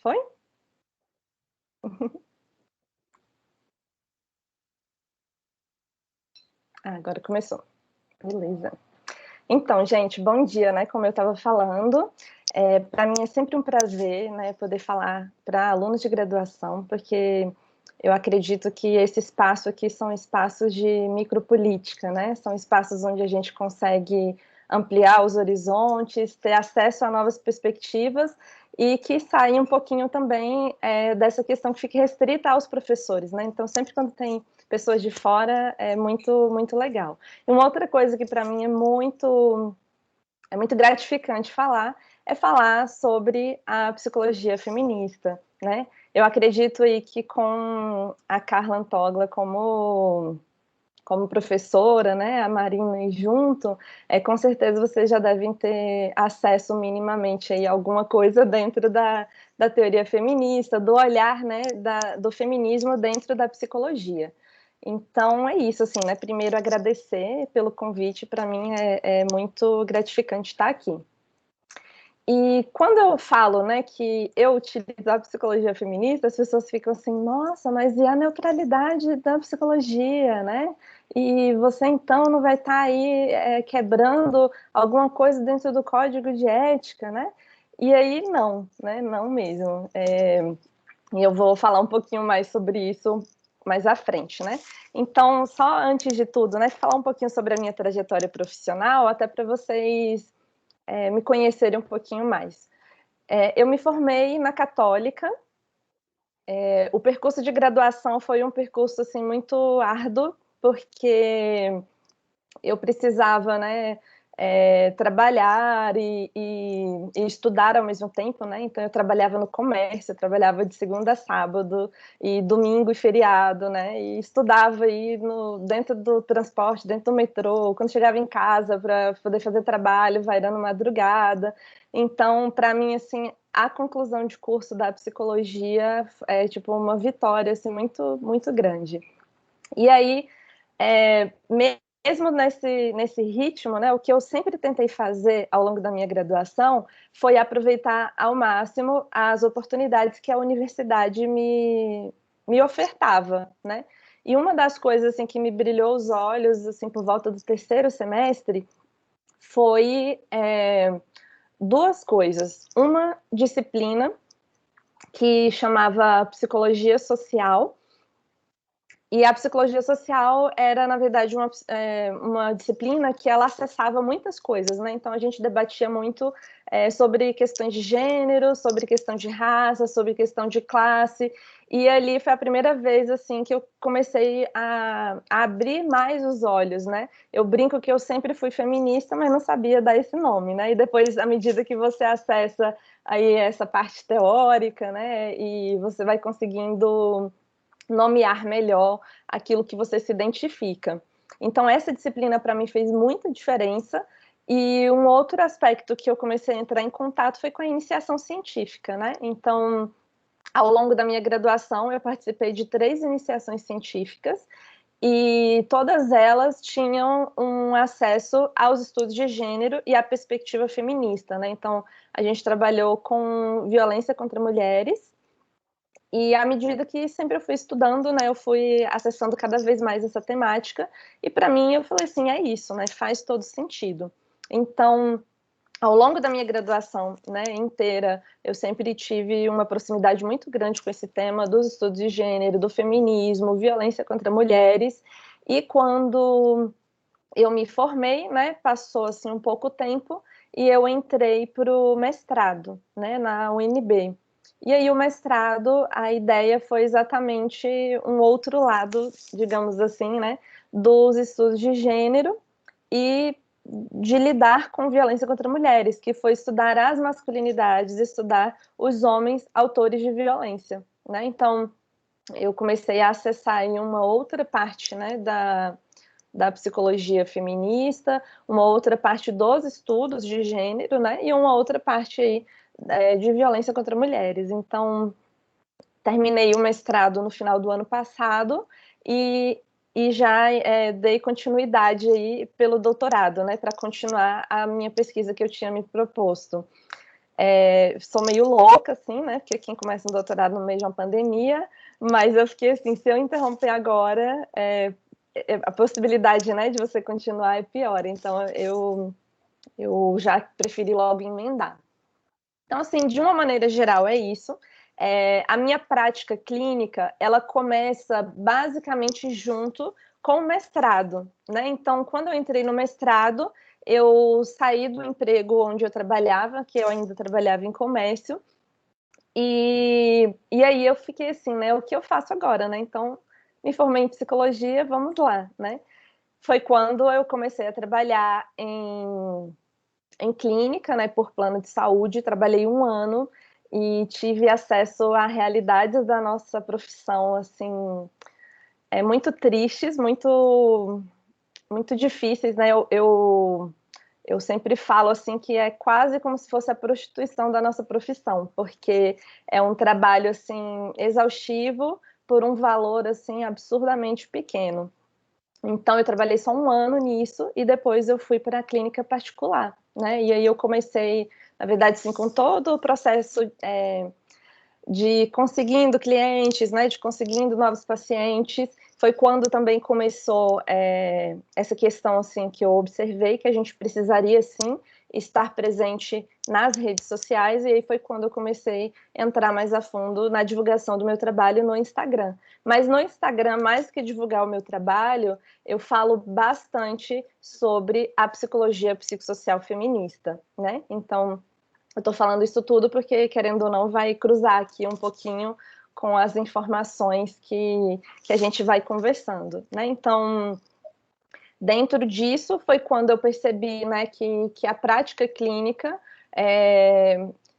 Foi? Agora começou. Beleza. Então, gente, bom dia, né? Como eu estava falando, para mim é sempre um prazer, né, poder falar para alunos de graduação, porque eu acredito que esse espaço aqui são espaços de micropolítica, né? São espaços onde a gente consegue ampliar os horizontes, ter acesso a novas perspectivas e que saia um pouquinho também dessa questão que fique restrita aos professores, né? Então, sempre quando tem pessoas de fora, é muito, muito legal. E uma outra coisa que para mim é muito gratificante falar, é falar sobre a psicologia feminista, né? Eu acredito aí que com a Carla Antogla como professora, né, a Marina e junto, com certeza vocês já devem ter acesso minimamente aí a alguma coisa dentro da teoria feminista, do olhar, né, do feminismo dentro da psicologia. Então é isso, assim, né? Primeiro agradecer pelo convite, para mim é muito gratificante estar aqui. E quando eu falo, né, que eu utilizo a psicologia feminista, as pessoas ficam assim, nossa, mas e a neutralidade da psicologia, né? E você então não vai estar aí quebrando alguma coisa dentro do código de ética, né? E aí não, né? Não mesmo. E eu vou falar um pouquinho mais sobre isso mais à frente, né? Então, só antes de tudo, né, falar um pouquinho sobre a minha trajetória profissional, até para vocês me conhecerem um pouquinho mais. Eu me formei na Católica. O percurso de graduação foi um percurso assim muito árduo, porque eu precisava, né, trabalhar e estudar ao mesmo tempo, né? Então eu trabalhava no comércio, eu trabalhava de segunda a sábado e domingo e feriado, né? E estudava aí dentro do transporte, dentro do metrô, quando chegava em casa para poder fazer trabalho, vairando madrugada. Então, para mim, assim, a conclusão de curso da psicologia é tipo uma vitória assim muito muito grande. E aí mesmo nesse ritmo, né, o que eu sempre tentei fazer ao longo da minha graduação foi aproveitar ao máximo as oportunidades que a universidade me ofertava, né? E uma das coisas assim que me brilhou os olhos assim por volta do terceiro semestre foi duas coisas. Uma disciplina que chamava Psicologia Social. E a psicologia social era, na verdade, uma disciplina que ela acessava muitas coisas, né? Então, a gente debatia muito sobre questões de gênero, sobre questão de raça, sobre questão de classe. E ali foi a primeira vez, assim, que eu comecei a abrir mais os olhos, né? Eu brinco que eu sempre fui feminista, mas não sabia dar esse nome, né? E depois, à medida que você acessa aí essa parte teórica, né? E você vai conseguindo nomear melhor aquilo que você se identifica. Então, essa disciplina para mim fez muita diferença. E um outro aspecto que eu comecei a entrar em contato foi com a iniciação científica, né? Então, ao longo da minha graduação, eu participei de 3 iniciações científicas e todas elas tinham um acesso aos estudos de gênero e à perspectiva feminista, né? Então, a gente trabalhou com violência contra mulheres, e à medida que sempre eu fui estudando, né, eu fui acessando cada vez mais essa temática, e para mim eu falei assim, é isso, né, faz todo sentido. Então, ao longo da minha graduação, né, inteira, eu sempre tive uma proximidade muito grande com esse tema dos estudos de gênero, do feminismo, violência contra mulheres, e quando eu me formei, né, passou assim um pouco tempo, e eu entrei para o mestrado, né, na UNB. E aí o mestrado, a ideia foi exatamente um outro lado, digamos assim, né, dos estudos de gênero e de lidar com violência contra mulheres, que foi estudar as masculinidades, estudar os homens autores de violência, né? Então, eu comecei a acessar em uma outra parte, né, da psicologia feminista, uma outra parte dos estudos de gênero, né, e uma outra parte aí de violência contra mulheres. Então, terminei o mestrado no final do ano passado e já dei continuidade aí pelo doutorado, né, para continuar a minha pesquisa que eu tinha me proposto. Sou meio louca, assim, né? Porque quem começa um doutorado no meio de uma pandemia, mas eu fiquei assim, se eu interromper agora, a possibilidade, né, de você continuar é pior. Então, eu já preferi logo emendar. Então, assim, de uma maneira geral, é isso. A minha prática clínica, ela começa basicamente junto com o mestrado, né? Então, quando eu entrei no mestrado, eu saí do emprego onde eu trabalhava, que eu ainda trabalhava em comércio, e aí eu fiquei assim, né? O que eu faço agora, né? Então, me formei em psicologia, vamos lá, né? Foi quando eu comecei a trabalhar em clínica, né, por plano de saúde, trabalhei 1 ano e tive acesso a realidades da nossa profissão, assim, muito tristes, muito difíceis, né, eu sempre falo, assim, que é quase como se fosse a prostituição da nossa profissão, porque é um trabalho, assim, exaustivo por um valor, assim, absurdamente pequeno. Então, eu trabalhei só 1 ano nisso e depois eu fui para a clínica particular, né? E aí eu comecei, na verdade, assim, com todo o processo de conseguindo clientes, né? De conseguindo novos pacientes. Foi quando também começou essa questão, assim, que eu observei que a gente precisaria, sim, estar presente nas redes sociais, e aí foi quando eu comecei a entrar mais a fundo na divulgação do meu trabalho no Instagram. Mas no Instagram, mais que divulgar o meu trabalho, eu falo bastante sobre a psicologia psicossocial feminista, né? Então, eu tô falando isso tudo porque, querendo ou não, vai cruzar aqui um pouquinho com as informações que a gente vai conversando, né? Então, dentro disso foi quando eu percebi, né, que a prática clínica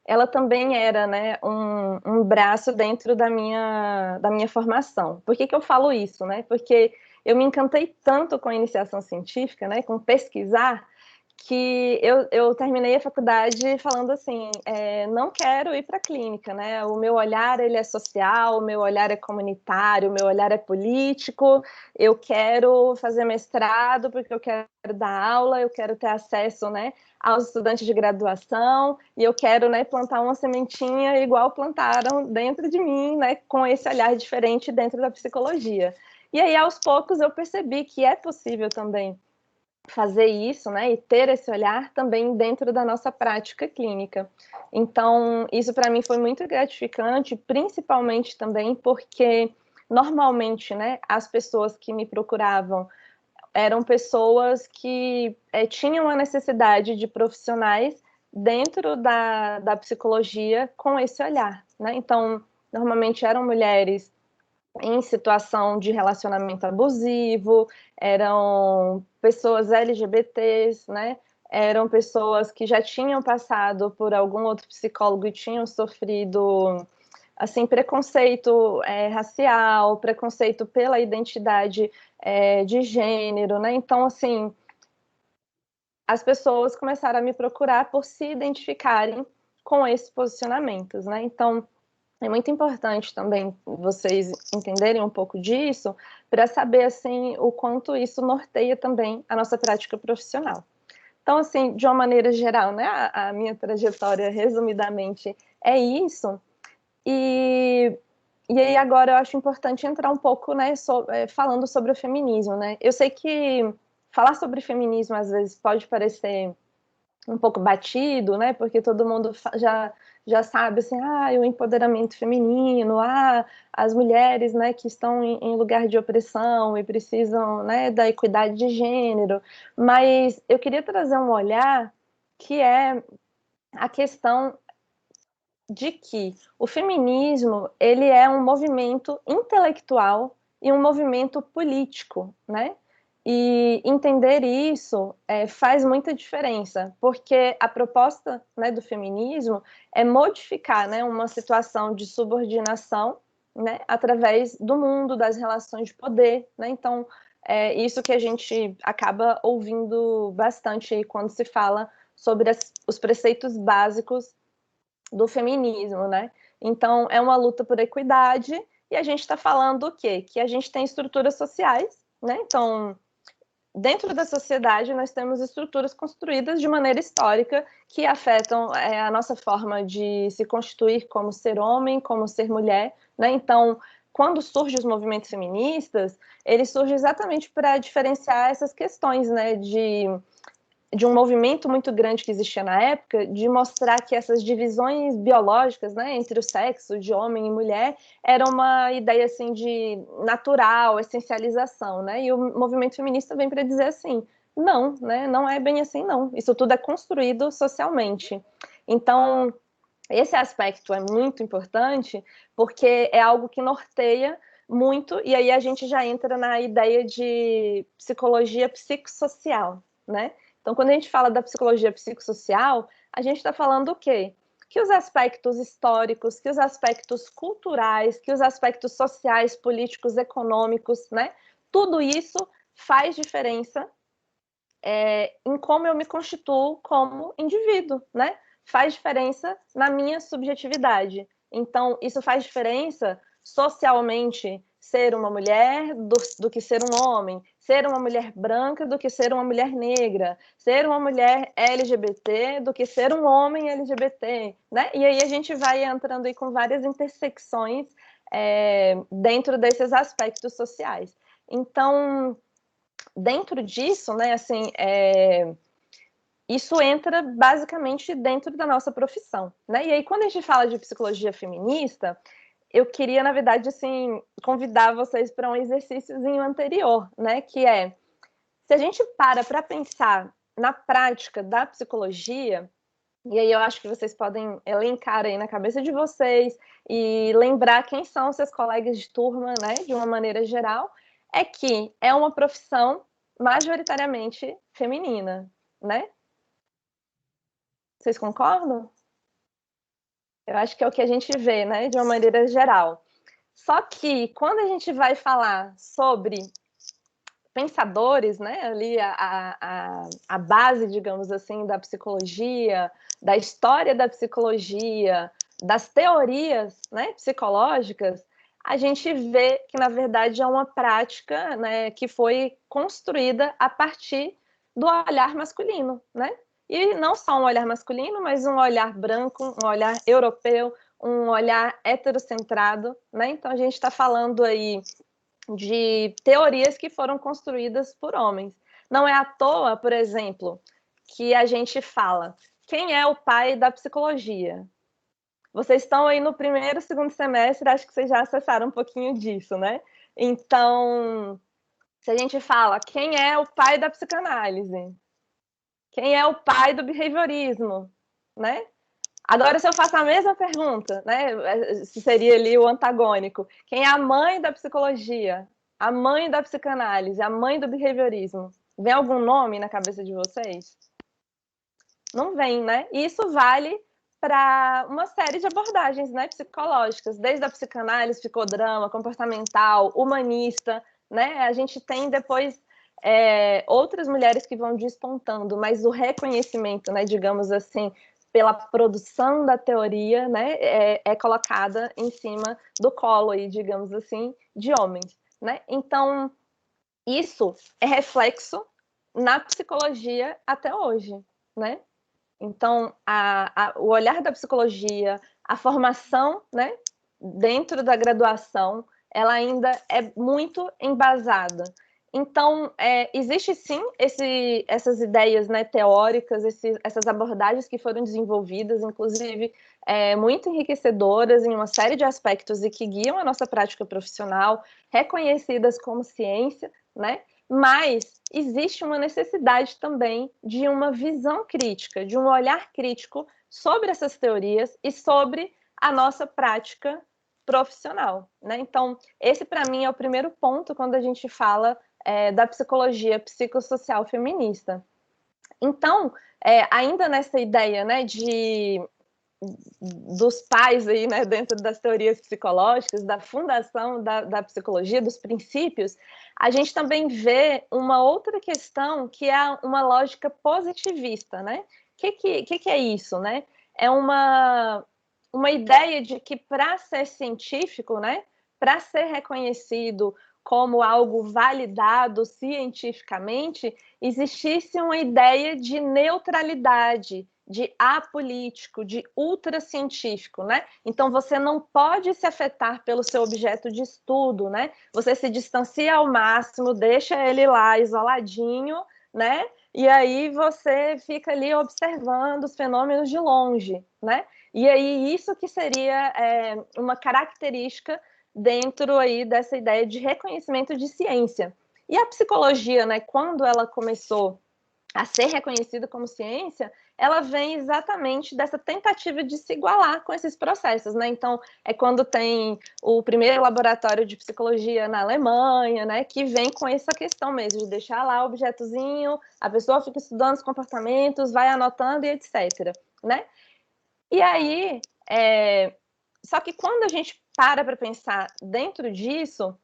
ela também era, né, um braço dentro da minha formação. Por que eu falo isso, né? Porque eu me encantei tanto com a iniciação científica, né, com pesquisar, que eu terminei a faculdade falando assim, não quero ir para a clínica, né? O meu olhar ele é social, o meu olhar é comunitário, o meu olhar é político. Eu quero fazer mestrado porque eu quero dar aula, eu quero ter acesso, né, aos estudantes de graduação e eu quero, né, plantar uma sementinha igual plantaram dentro de mim, né, com esse olhar diferente dentro da psicologia. E aí, aos poucos, eu percebi que é possível também fazer isso, né, e ter esse olhar também dentro da nossa prática clínica. Então, isso para mim foi muito gratificante, principalmente também porque normalmente, né, as pessoas que me procuravam eram pessoas que tinham a necessidade de profissionais dentro da psicologia com esse olhar, né? Então, normalmente eram mulheres em situação de relacionamento abusivo, eram pessoas LGBTs, né? Eram pessoas que já tinham passado por algum outro psicólogo e tinham sofrido, assim, preconceito racial, preconceito pela identidade de gênero, né? Então, assim, as pessoas começaram a me procurar por se identificarem com esses posicionamentos, né? Então, é muito importante também vocês entenderem um pouco disso para saber, assim, o quanto isso norteia também a nossa prática profissional. Então, assim, de uma maneira geral, né, a minha trajetória, resumidamente, é isso. E aí agora eu acho importante entrar um pouco, né, falando sobre o feminismo, né? Eu sei que falar sobre feminismo às vezes pode parecer um pouco batido, né? Porque todo mundo já sabe assim, o empoderamento feminino, as mulheres, né, que estão em lugar de opressão e precisam, né, da equidade de gênero. Mas eu queria trazer um olhar que é a questão de que o feminismo ele é um movimento intelectual e um movimento político, né? E entender isso faz muita diferença, porque a proposta, né, do feminismo é modificar, né, uma situação de subordinação, né, através do mundo, das relações de poder, né? Então, é isso que a gente acaba ouvindo bastante aí quando se fala sobre os preceitos básicos do feminismo, né? Então, é uma luta por equidade e a gente está falando o quê? Que a gente tem estruturas sociais, né? Então, dentro da sociedade, nós temos estruturas construídas de maneira histórica que afetam a nossa forma de se constituir como ser homem, como ser mulher, né? Então, quando surgem os movimentos feministas, eles surgem exatamente para diferenciar essas questões, né, de um movimento muito grande que existia na época, de mostrar que essas divisões biológicas, né, entre o sexo de homem e mulher, era uma ideia assim de natural, essencialização, né? E o movimento feminista vem para dizer assim, não, né, não é bem assim não. Isso tudo é construído socialmente. Então, esse aspecto é muito importante porque é algo que norteia muito, e aí a gente já entra na ideia de psicologia psicossocial, né? Então, quando a gente fala da psicologia psicossocial, a gente está falando o quê? Que os aspectos históricos, que os aspectos culturais, que os aspectos sociais, políticos, econômicos, né? Tudo isso faz diferença em como eu me constituo como indivíduo, né? Faz diferença na minha subjetividade. Então, isso faz diferença socialmente ser uma mulher do que ser um homem, ser uma mulher branca do que ser uma mulher negra, ser uma mulher LGBT do que ser um homem LGBT, né? E aí a gente vai entrando aí com várias intersecções dentro desses aspectos sociais. Então, dentro disso, né, assim, isso entra basicamente dentro da nossa profissão, né? E aí, quando a gente fala de psicologia feminista, eu queria, na verdade, assim, convidar vocês para um exercíciozinho anterior, né? Que é, se a gente para pensar na prática da psicologia, e aí eu acho que vocês podem elencar aí na cabeça de vocês e lembrar quem são seus colegas de turma, né, de uma maneira geral, é que é uma profissão majoritariamente feminina, né? Vocês concordam? Eu acho que é o que a gente vê, né, de uma maneira geral. Só que quando a gente vai falar sobre pensadores, né, ali a base, digamos assim, da psicologia, da história da psicologia, das teorias, né, psicológicas, a gente vê que, na verdade, é uma prática, né, que foi construída a partir do olhar masculino, né? E não só um olhar masculino, mas um olhar branco, um olhar europeu, um olhar heterocentrado, né? Então, a gente está falando aí de teorias que foram construídas por homens. Não é à toa, por exemplo, que a gente fala quem é o pai da psicologia. Vocês estão aí no primeiro, segundo semestre, acho que vocês já acessaram um pouquinho disso, né? Então, se a gente fala quem é o pai da psicanálise, quem é o pai do behaviorismo, né? Agora, se eu faço a mesma pergunta, né, se seria ali o antagônico, quem é a mãe da psicologia, a mãe da psicanálise, a mãe do behaviorismo? Vem algum nome na cabeça de vocês? Não vem, né? E isso vale para uma série de abordagens, né, psicológicas, desde a psicanálise, psicodrama, comportamental, humanista, né? A gente tem depois outras mulheres que vão despontando, mas o reconhecimento, né, digamos assim, pela produção da teoria, né, é colocada em cima do colo, aí, digamos assim, de homens, né? Então, isso é reflexo na psicologia até hoje, né? Então, o olhar da psicologia, a formação, né, dentro da graduação, ela ainda é muito embasada. Então, existe sim essas ideias, né, teóricas, essas abordagens que foram desenvolvidas, inclusive muito enriquecedoras em uma série de aspectos e que guiam a nossa prática profissional, reconhecidas como ciência, né? Mas existe uma necessidade também de uma visão crítica, de um olhar crítico sobre essas teorias e sobre a nossa prática profissional, né? Então, esse para mim é o primeiro ponto quando a gente fala da psicologia psicossocial feminista. Então, ainda nessa ideia, né, dos pais aí, né, dentro das teorias psicológicas, da fundação da psicologia, dos princípios, a gente também vê uma outra questão que é uma lógica positivista, né? O que é isso, né? É uma ideia de que para ser científico, né, para ser reconhecido como algo validado cientificamente, existisse uma ideia de neutralidade, de apolítico, de ultracientífico, né? Então você não pode se afetar pelo seu objeto de estudo, né? Você se distancia ao máximo, deixa ele lá isoladinho, né? E aí você fica ali observando os fenômenos de longe, né? E aí isso que seria uma característica dentro aí dessa ideia de reconhecimento de ciência. E a psicologia, né, quando ela começou a ser reconhecida como ciência, ela vem exatamente dessa tentativa de se igualar com esses processos, né? Então, é quando tem o primeiro laboratório de psicologia na Alemanha, né, que vem com essa questão mesmo, de deixar lá o objetozinho, a pessoa fica estudando os comportamentos, vai anotando e etc, né? E aí, só que quando a gente para pensar dentro disso,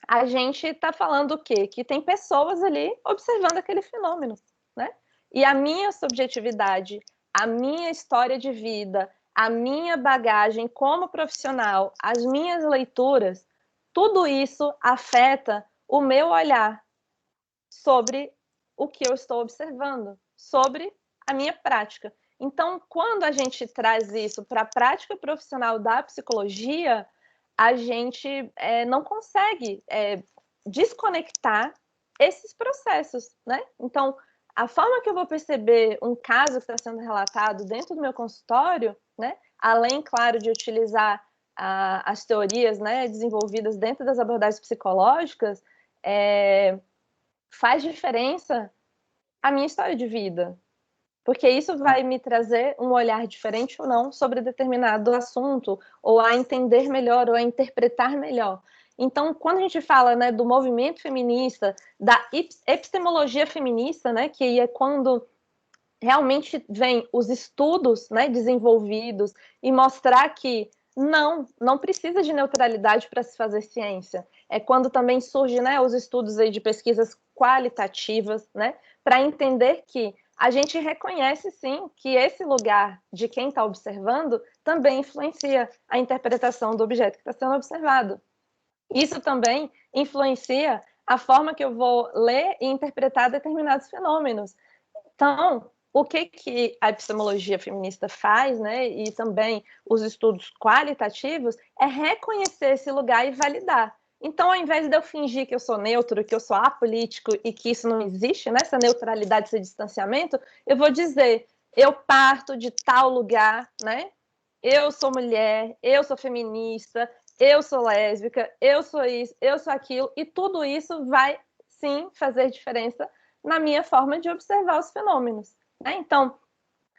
a gente está falando o quê? Que tem pessoas ali observando aquele fenômeno, né? E a minha subjetividade, a minha história de vida, a minha bagagem como profissional, as minhas leituras, tudo isso afeta o meu olhar sobre o que eu estou observando, sobre a minha prática. Então, quando a gente traz isso para a prática profissional da psicologia, a gente não consegue desconectar esses processos, né? Então, a forma que eu vou perceber um caso que está sendo relatado dentro do meu consultório, né? Além, claro, de utilizar as teorias, né, desenvolvidas dentro das abordagens psicológicas, faz diferença a minha história de vida, porque isso vai me trazer um olhar diferente ou não sobre determinado assunto, ou a entender melhor, ou a interpretar melhor. Então, quando a gente fala, né, do movimento feminista, da epistemologia feminista, né, que é quando realmente vem os estudos, né, desenvolvidos e mostrar que não precisa de neutralidade para se fazer ciência. É quando também surge, né, os estudos aí de pesquisas qualitativas, né, para entender que a gente reconhece sim que esse lugar de quem está observando também influencia a interpretação do objeto que está sendo observado. Isso também influencia a forma que eu vou ler e interpretar determinados fenômenos. Então, o que a epistemologia feminista faz, né, e também os estudos qualitativos, é reconhecer esse lugar e validar. Então, ao invés de eu fingir que eu sou neutro, que eu sou apolítico e que isso não existe, né, essa neutralidade, esse distanciamento, eu vou dizer, eu parto de tal lugar, né, eu sou mulher, eu sou feminista, eu sou lésbica, eu sou isso, eu sou aquilo, e tudo isso vai, sim, fazer diferença na minha forma de observar os fenômenos, né? Então,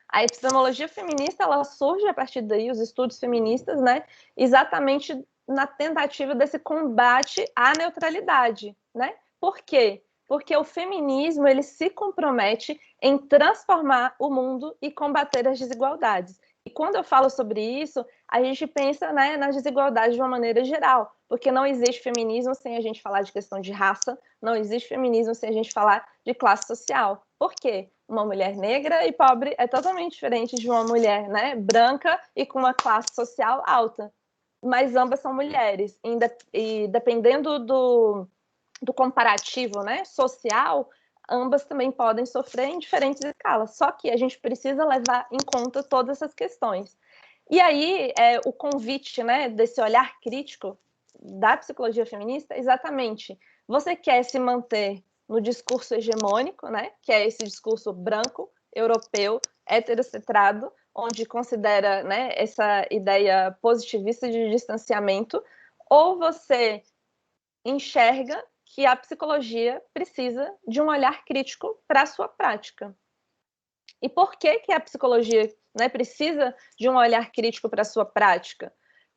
a epistemologia feminista, ela surge a partir daí, os estudos feministas, né? Exatamente na tentativa desse combate à neutralidade, né? Por quê? Porque o feminismo, ele se compromete em transformar o mundo e combater as desigualdades. E quando eu falo sobre isso, a gente pensa, né, nas desigualdades de uma maneira geral, porque não existe feminismo sem a gente falar de questão de raça, não existe feminismo sem a gente falar de classe social. Por quê? Uma mulher negra e pobre é totalmente diferente de uma mulher, né, branca e com uma classe social alta. Mas ambas são mulheres. E dependendo do comparativo, né, social, ambas também podem sofrer em diferentes escalas. Só que a gente precisa levar em conta todas essas questões. E aí, o convite, né, desse olhar crítico da psicologia feminista, exatamente, você quer se manter no discurso hegemônico, né, que é esse discurso branco, europeu, heterocentrado, onde considera, né, essa ideia positivista de distanciamento, ou você enxerga que a psicologia precisa de um olhar crítico para a sua prática. E por que a psicologia, né, precisa de um olhar crítico para a sua prática?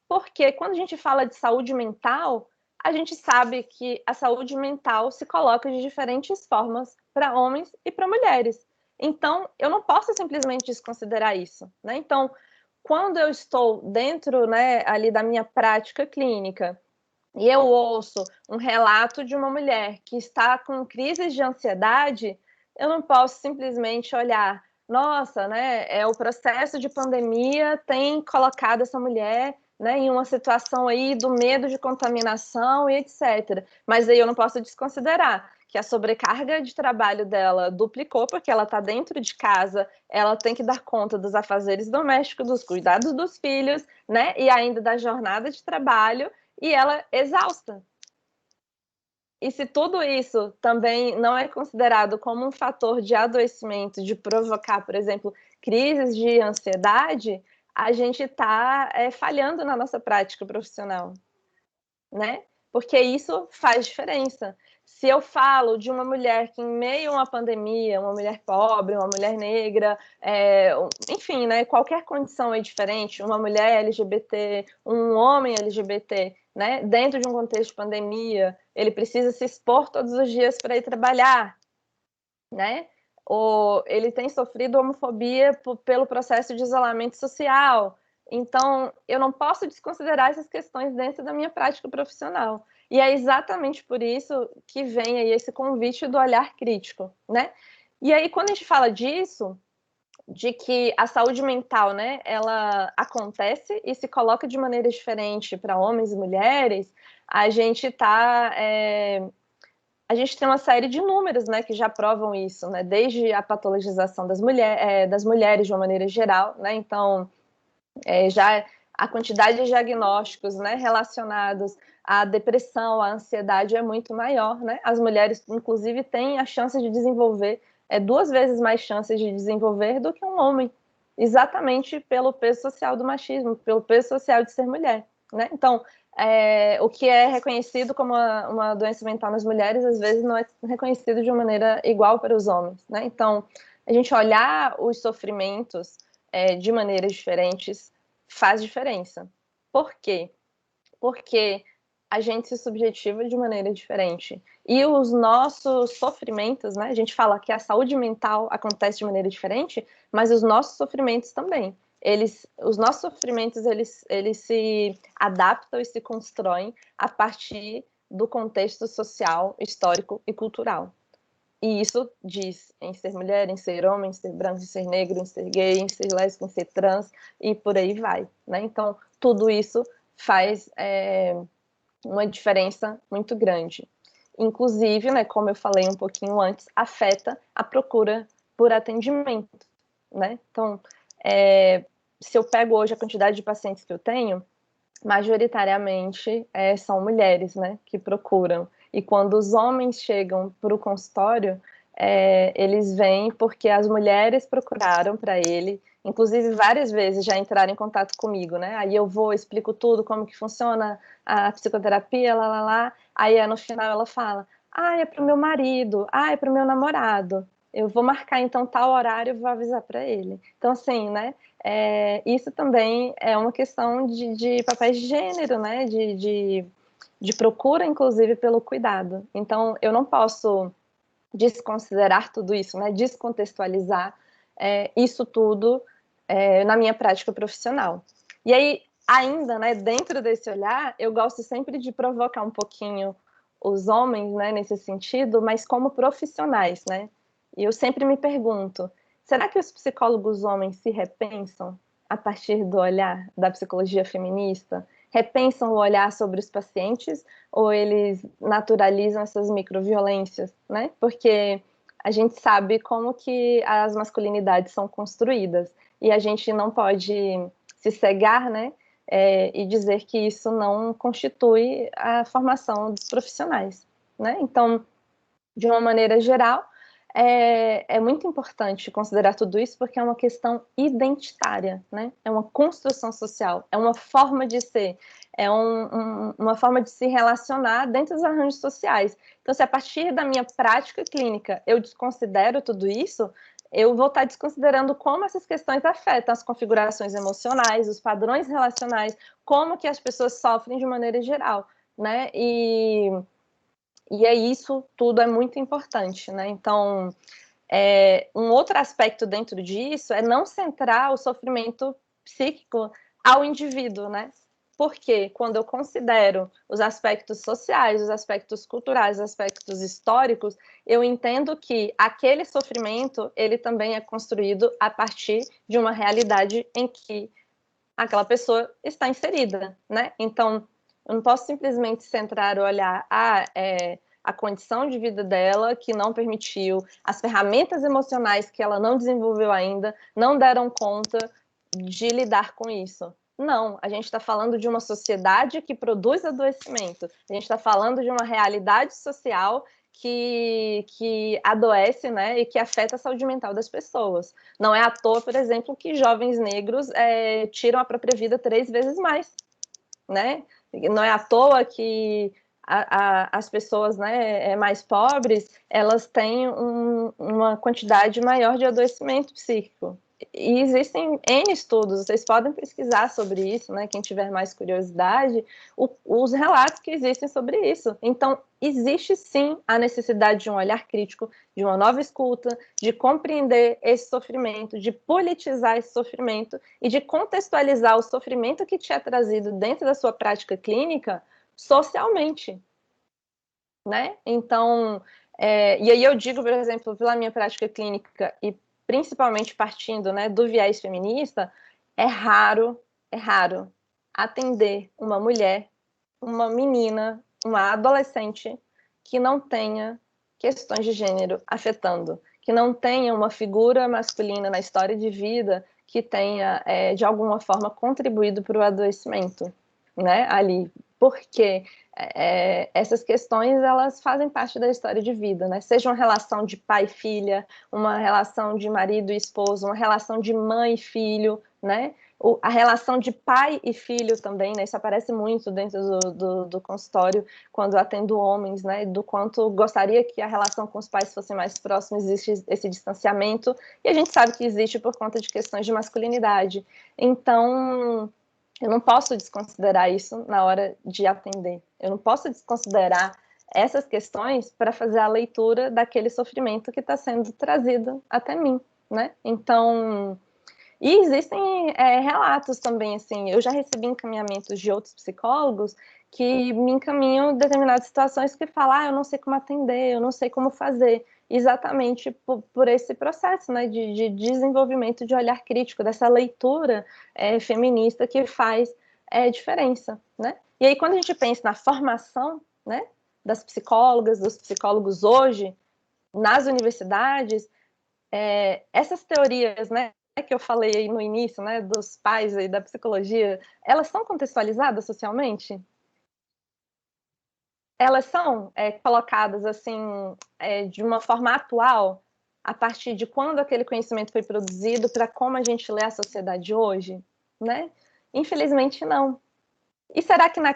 Porque quando a gente fala de saúde mental, a gente sabe que a saúde mental se coloca de diferentes formas para homens e para mulheres. Então, eu não posso simplesmente desconsiderar isso, né? Então, quando eu estou dentro, né, ali da minha prática clínica e eu ouço um relato de uma mulher que está com crises de ansiedade, eu não posso simplesmente olhar, nossa, né, o processo de pandemia tem colocado essa mulher né, em uma situação aí do medo de contaminação e etc. Mas aí eu não posso desconsiderar que a sobrecarga de trabalho dela duplicou, porque ela está dentro de casa, ela tem que dar conta dos afazeres domésticos, dos cuidados dos filhos, né, e ainda da jornada de trabalho, e ela exausta. E se tudo isso também não é considerado como um fator de adoecimento, de provocar, por exemplo, crises de ansiedade, a gente está falhando na nossa prática profissional, né? Porque isso faz diferença. Se eu falo de uma mulher que, em meio a uma pandemia, uma mulher pobre, uma mulher negra, enfim, né, qualquer condição é diferente, uma mulher LGBT, um homem LGBT, né, dentro de um contexto de pandemia, ele precisa se expor todos os dias para ir trabalhar, né? Ou ele tem sofrido homofobia pelo processo de isolamento social. Então, eu não posso desconsiderar essas questões dentro da minha prática profissional. E é exatamente por isso que vem aí esse convite do olhar crítico, né? E aí, quando a gente fala disso, de que a saúde mental, né, ela acontece e se coloca de maneira diferente para homens e mulheres, a gente está a gente tem uma série de números, né, que já provam isso, né, desde a patologização das mulheres de uma maneira geral, né, então já a quantidade de diagnósticos, né, relacionados à depressão, à ansiedade é muito maior, né, as mulheres, inclusive, têm a chance de desenvolver, 2 vezes mais chances de desenvolver do que um homem, exatamente pelo peso social do machismo, pelo peso social de ser mulher, né, então, o que é reconhecido como uma doença mental nas mulheres, às vezes não é reconhecido de uma maneira igual para os homens, né? Então, a gente olhar os sofrimentos de maneiras diferentes faz diferença. Por quê? Porque a gente se subjetiva de maneira diferente. E os nossos sofrimentos, né? A gente fala que a saúde mental acontece de maneira diferente, mas os nossos sofrimentos também. Os nossos sofrimentos, eles se adaptam e se constroem a partir do contexto social, histórico e cultural. E isso diz em ser mulher, em ser homem, em ser branco, em ser negro, em ser gay, em ser lésbica, em ser trans, e por aí vai, né? Então, tudo isso faz uma diferença muito grande. Inclusive, né, como eu falei um pouquinho antes, afeta a procura por atendimento, né? Então, se eu pego hoje a quantidade de pacientes que eu tenho, majoritariamente são mulheres, né, que procuram. E quando os homens chegam para o consultório, eles vêm porque as mulheres procuraram para ele, inclusive várias vezes já entraram em contato comigo, né? Aí eu vou, explico tudo, como que funciona a psicoterapia, lá. Aí no final ela fala, é para o meu marido, é para o meu namorado. Eu vou marcar então tal horário e vou avisar para ele. Então, assim, né? Isso também é uma questão de papéis de gênero, né? De procura, inclusive, pelo cuidado. Então, eu não posso desconsiderar tudo isso, né? Descontextualizar isso tudo na minha prática profissional. E aí, ainda, né, dentro desse olhar, eu gosto sempre de provocar um pouquinho os homens, né, nesse sentido, mas como profissionais, né? E eu sempre me pergunto, será que os psicólogos homens se repensam a partir do olhar da psicologia feminista? Repensam o olhar sobre os pacientes ou eles naturalizam essas microviolências, né? Porque a gente sabe como que as masculinidades são construídas e a gente não pode se cegar, né? E dizer que isso não constitui a formação dos profissionais, né? Então, de uma maneira geral, é muito importante considerar tudo isso porque é uma questão identitária, né? É uma construção social, é uma forma de ser, uma forma de se relacionar dentro dos arranjos sociais. Então, se a partir da minha prática clínica eu desconsidero tudo isso, eu vou estar desconsiderando como essas questões afetam as configurações emocionais, os padrões relacionais, como que as pessoas sofrem de maneira geral, né? E isso tudo é muito importante, né? Então, um outro aspecto dentro disso é não centrar o sofrimento psíquico ao indivíduo, né? Porque quando eu considero os aspectos sociais, os aspectos culturais, os aspectos históricos, eu entendo que aquele sofrimento, ele também é construído a partir de uma realidade em que aquela pessoa está inserida, né? Então, eu não posso simplesmente centrar o olhar a condição de vida dela que não permitiu, as ferramentas emocionais que ela não desenvolveu ainda, não deram conta de lidar com isso. Não, a gente está falando de uma sociedade que produz adoecimento, a gente está falando de uma realidade social que adoece, né, e que afeta a saúde mental das pessoas. Não é à toa, por exemplo, que jovens negros tiram a própria vida 3 vezes mais, né? Não é à toa que as pessoas, né, mais pobres, elas têm uma quantidade maior de adoecimento psíquico. E existem N estudos, vocês podem pesquisar sobre isso, né? Quem tiver mais curiosidade, os relatos que existem sobre isso. Então, existe sim a necessidade de um olhar crítico, de uma nova escuta, de compreender esse sofrimento, de politizar esse sofrimento e de contextualizar o sofrimento que te é trazido dentro da sua prática clínica socialmente, né? Então, e aí eu digo, por exemplo, pela minha prática clínica e principalmente partindo, né, do viés feminista, é raro atender uma mulher, uma menina, uma adolescente que não tenha questões de gênero afetando, que não tenha uma figura masculina na história de vida que tenha, de alguma forma, contribuído para o adoecimento, né, ali. Porque essas questões, elas fazem parte da história de vida, né? Seja uma relação de pai e filha, uma relação de marido e esposo, uma relação de mãe e filho, né? A relação de pai e filho também, né? Isso aparece muito dentro do consultório, quando atendo homens, né? Do quanto gostaria que a relação com os pais fosse mais próxima, existe esse distanciamento, e a gente sabe que existe por conta de questões de masculinidade. Então, eu não posso desconsiderar isso na hora de atender. Eu não posso desconsiderar essas questões para fazer a leitura daquele sofrimento que está sendo trazido até mim, né? Então, e existem relatos também, assim, eu já recebi encaminhamentos de outros psicólogos que me encaminham em determinadas situações que falam, eu não sei como atender, eu não sei como fazer, exatamente por esse processo, né, de desenvolvimento de olhar crítico, dessa leitura feminista que faz diferença, né? E aí, quando a gente pensa na formação, né, das psicólogas, dos psicólogos hoje, nas universidades, essas teorias, né, que eu falei aí no início, né, dos pais e da psicologia, elas são contextualizadas socialmente? Elas são colocadas assim de uma forma atual, a partir de quando aquele conhecimento foi produzido, para como a gente lê a sociedade hoje, né? Infelizmente não. E será que na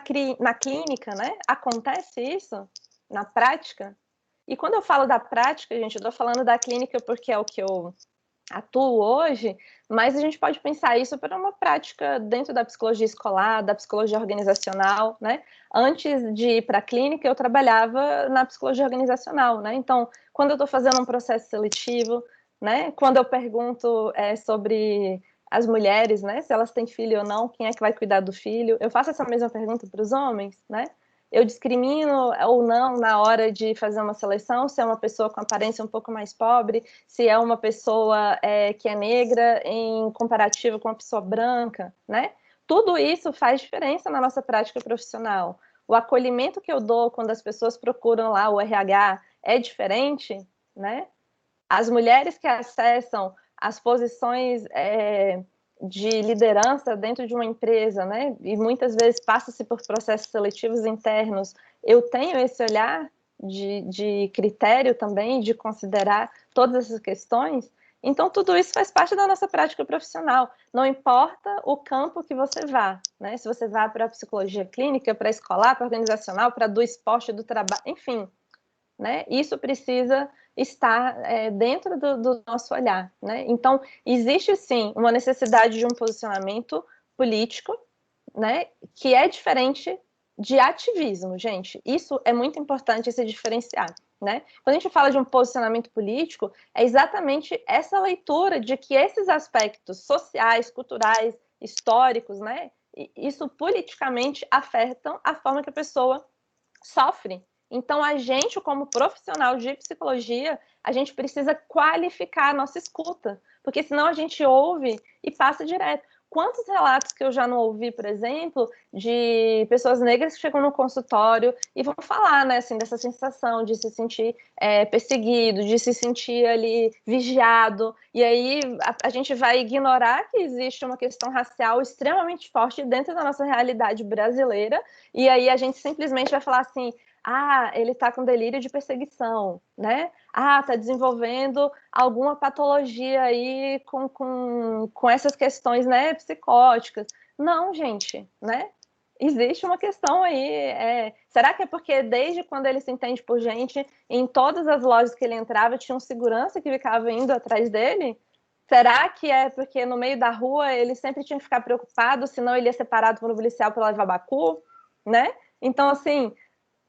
clínica, né, acontece isso? Na prática? E quando eu falo da prática, gente, eu estou falando da clínica porque é o que eu atuo hoje, mas a gente pode pensar isso para uma prática dentro da psicologia escolar, da psicologia organizacional, né? Antes de ir para a clínica, eu trabalhava na psicologia organizacional, né? Então, quando eu estou fazendo um processo seletivo, né? Quando eu pergunto sobre as mulheres, né? Se elas têm filho ou não, quem é que vai cuidar do filho? Eu faço essa mesma pergunta para os homens, né? Eu discrimino ou não na hora de fazer uma seleção, se é uma pessoa com aparência um pouco mais pobre, se é uma pessoa que é negra em comparativo com uma pessoa branca, né? Tudo isso faz diferença na nossa prática profissional. O acolhimento que eu dou quando as pessoas procuram lá o RH é diferente, né? As mulheres que acessam as posições de liderança dentro de uma empresa, né? E muitas vezes passa-se por processos seletivos internos. Eu tenho esse olhar de critério também, de considerar todas essas questões. Então, tudo isso faz parte da nossa prática profissional. Não importa o campo que você vá, né? Se você vá para a psicologia clínica, para a escolar, para a organizacional, para do esporte, do trabalho, enfim, né? Isso precisa estar dentro do nosso olhar, né? Então, existe sim uma necessidade de um posicionamento político, né? Que é diferente de ativismo, gente. Isso é muito importante se diferenciar, né? Quando a gente fala de um posicionamento político, é exatamente essa leitura de que esses aspectos sociais, culturais, históricos, né? Isso politicamente afetam a forma que a pessoa sofre. Então, a gente, como profissional de psicologia, a gente precisa qualificar a nossa escuta, porque senão a gente ouve e passa direto. Quantos relatos que eu já não ouvi, por exemplo, de pessoas negras que chegam no consultório e vão falar, né, assim, dessa sensação de se sentir perseguido, de se sentir ali vigiado, e aí a gente vai ignorar que existe uma questão racial extremamente forte dentro da nossa realidade brasileira, e aí a gente simplesmente vai falar assim, ah, ele está com delírio de perseguição, né? Ah, está desenvolvendo alguma patologia aí com essas questões, né, psicóticas. Não, gente, né? Existe uma questão aí. Será que é porque desde quando ele se entende por gente, em todas as lojas que ele entrava, tinha um segurança que ficava indo atrás dele? Será que é porque no meio da rua ele sempre tinha que ficar preocupado, senão ele ia ser parado por um policial para levar bacu, né? Então, assim,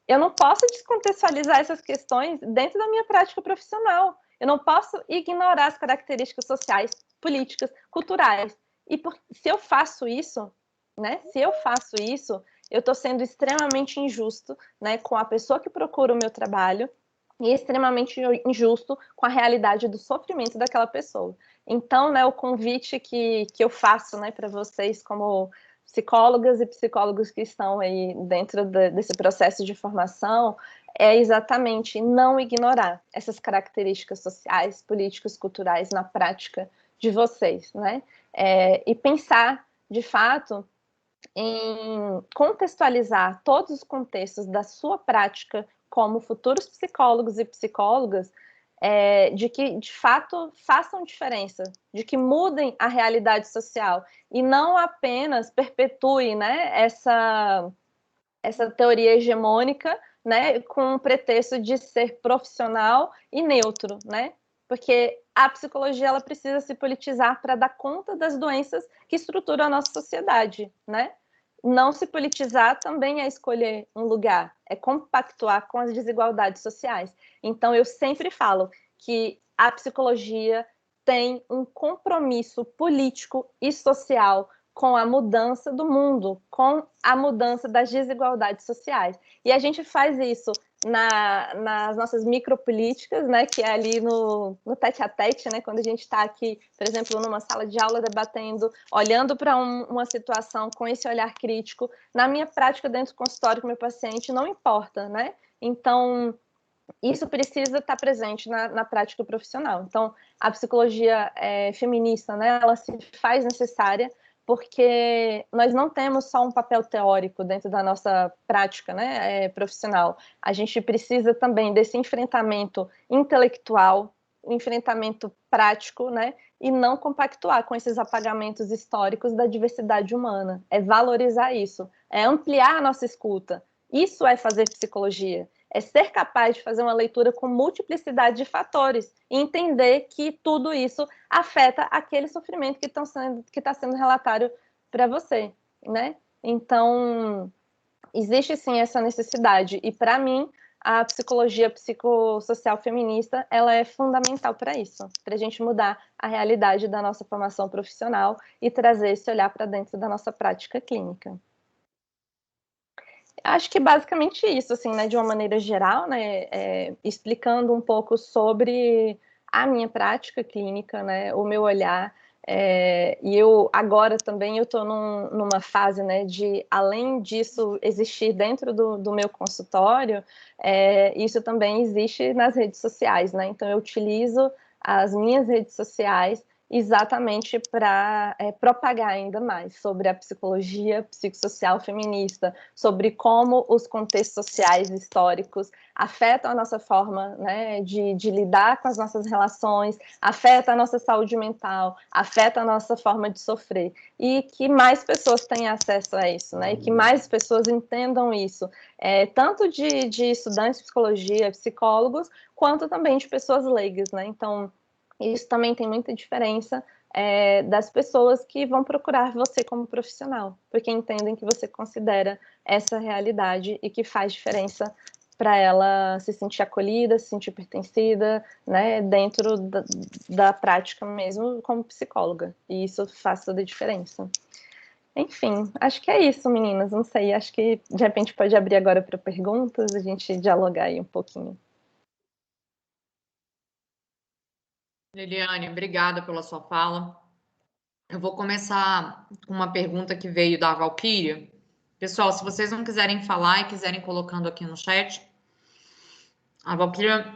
eu não posso descontextualizar essas questões dentro da minha prática profissional. Eu não posso ignorar as características sociais, políticas, culturais. E se eu faço isso, né? Se eu faço isso, eu estou sendo extremamente injusto, né, com a pessoa que procura o meu trabalho e extremamente injusto com a realidade do sofrimento daquela pessoa. Então, né, o convite que eu faço, né, para vocês como psicólogas e psicólogos que estão aí dentro desse processo de formação é exatamente não ignorar essas características sociais, políticas, culturais na prática de vocês, né? E pensar, de fato, em contextualizar todos os contextos da sua prática como futuros psicólogos e psicólogas, de que, de fato, façam diferença, de que mudem a realidade social e não apenas perpetuem, né, essa teoria hegemônica, né, com o pretexto de ser profissional e neutro, né? Porque a psicologia ela precisa se politizar para dar conta das doenças que estruturam a nossa sociedade, né? Não se politizar também é escolher um lugar, é compactuar com as desigualdades sociais. Então, eu sempre falo que a psicologia tem um compromisso político e social com a mudança do mundo, com a mudança das desigualdades sociais. E a gente faz isso nas nossas micropolíticas, né, que é ali no tete-a-tete, né, quando a gente está aqui, por exemplo, numa sala de aula debatendo, olhando para uma situação com esse olhar crítico. Na minha prática dentro do consultório com o meu paciente, não importa, né? Então, isso precisa estar presente na prática profissional. Então, a psicologia feminista, né, ela se faz necessária porque nós não temos só um papel teórico dentro da nossa prática, né, profissional. A gente precisa também desse enfrentamento intelectual, enfrentamento prático, né, e não compactuar com esses apagamentos históricos da diversidade humana. É valorizar isso, é ampliar a nossa escuta. Isso é fazer psicologia. É ser capaz de fazer uma leitura com multiplicidade de fatores e entender que tudo isso afeta aquele sofrimento que está sendo relatário para você, né? Então, existe sim essa necessidade. E para mim, a psicologia psicossocial feminista, ela é fundamental para isso, para a gente mudar a realidade da nossa formação profissional e trazer esse olhar para dentro da nossa prática clínica. Acho que basicamente isso, assim, né, de uma maneira geral, né, explicando um pouco sobre a minha prática clínica, né, o meu olhar, e eu agora também eu estou numa fase, né, de além disso existir dentro do meu consultório, isso também existe nas redes sociais, né, então eu utilizo as minhas redes sociais exatamente para propagar ainda mais sobre a psicologia psicossocial feminista, sobre como os contextos sociais históricos afetam a nossa forma, né, de lidar com as nossas relações, afeta a nossa saúde mental, afeta a nossa forma de sofrer, e que mais pessoas tenham acesso a isso, né, e que mais pessoas entendam isso, tanto de estudantes de psicologia, psicólogos, quanto também de pessoas leigas, né, então isso também tem muita diferença das pessoas que vão procurar você como profissional, porque entendem que você considera essa realidade e que faz diferença para ela se sentir acolhida, se sentir pertencida, né, dentro da prática mesmo como psicóloga. E isso faz toda a diferença. Enfim, acho que é isso, meninas. Não sei, acho que de repente pode abrir agora para perguntas, a gente dialogar aí um pouquinho. Liliane, obrigada pela sua fala. Eu vou começar com uma pergunta que veio da Valquíria. Pessoal, se vocês não quiserem falar e quiserem colocando aqui no chat, a Valquíria,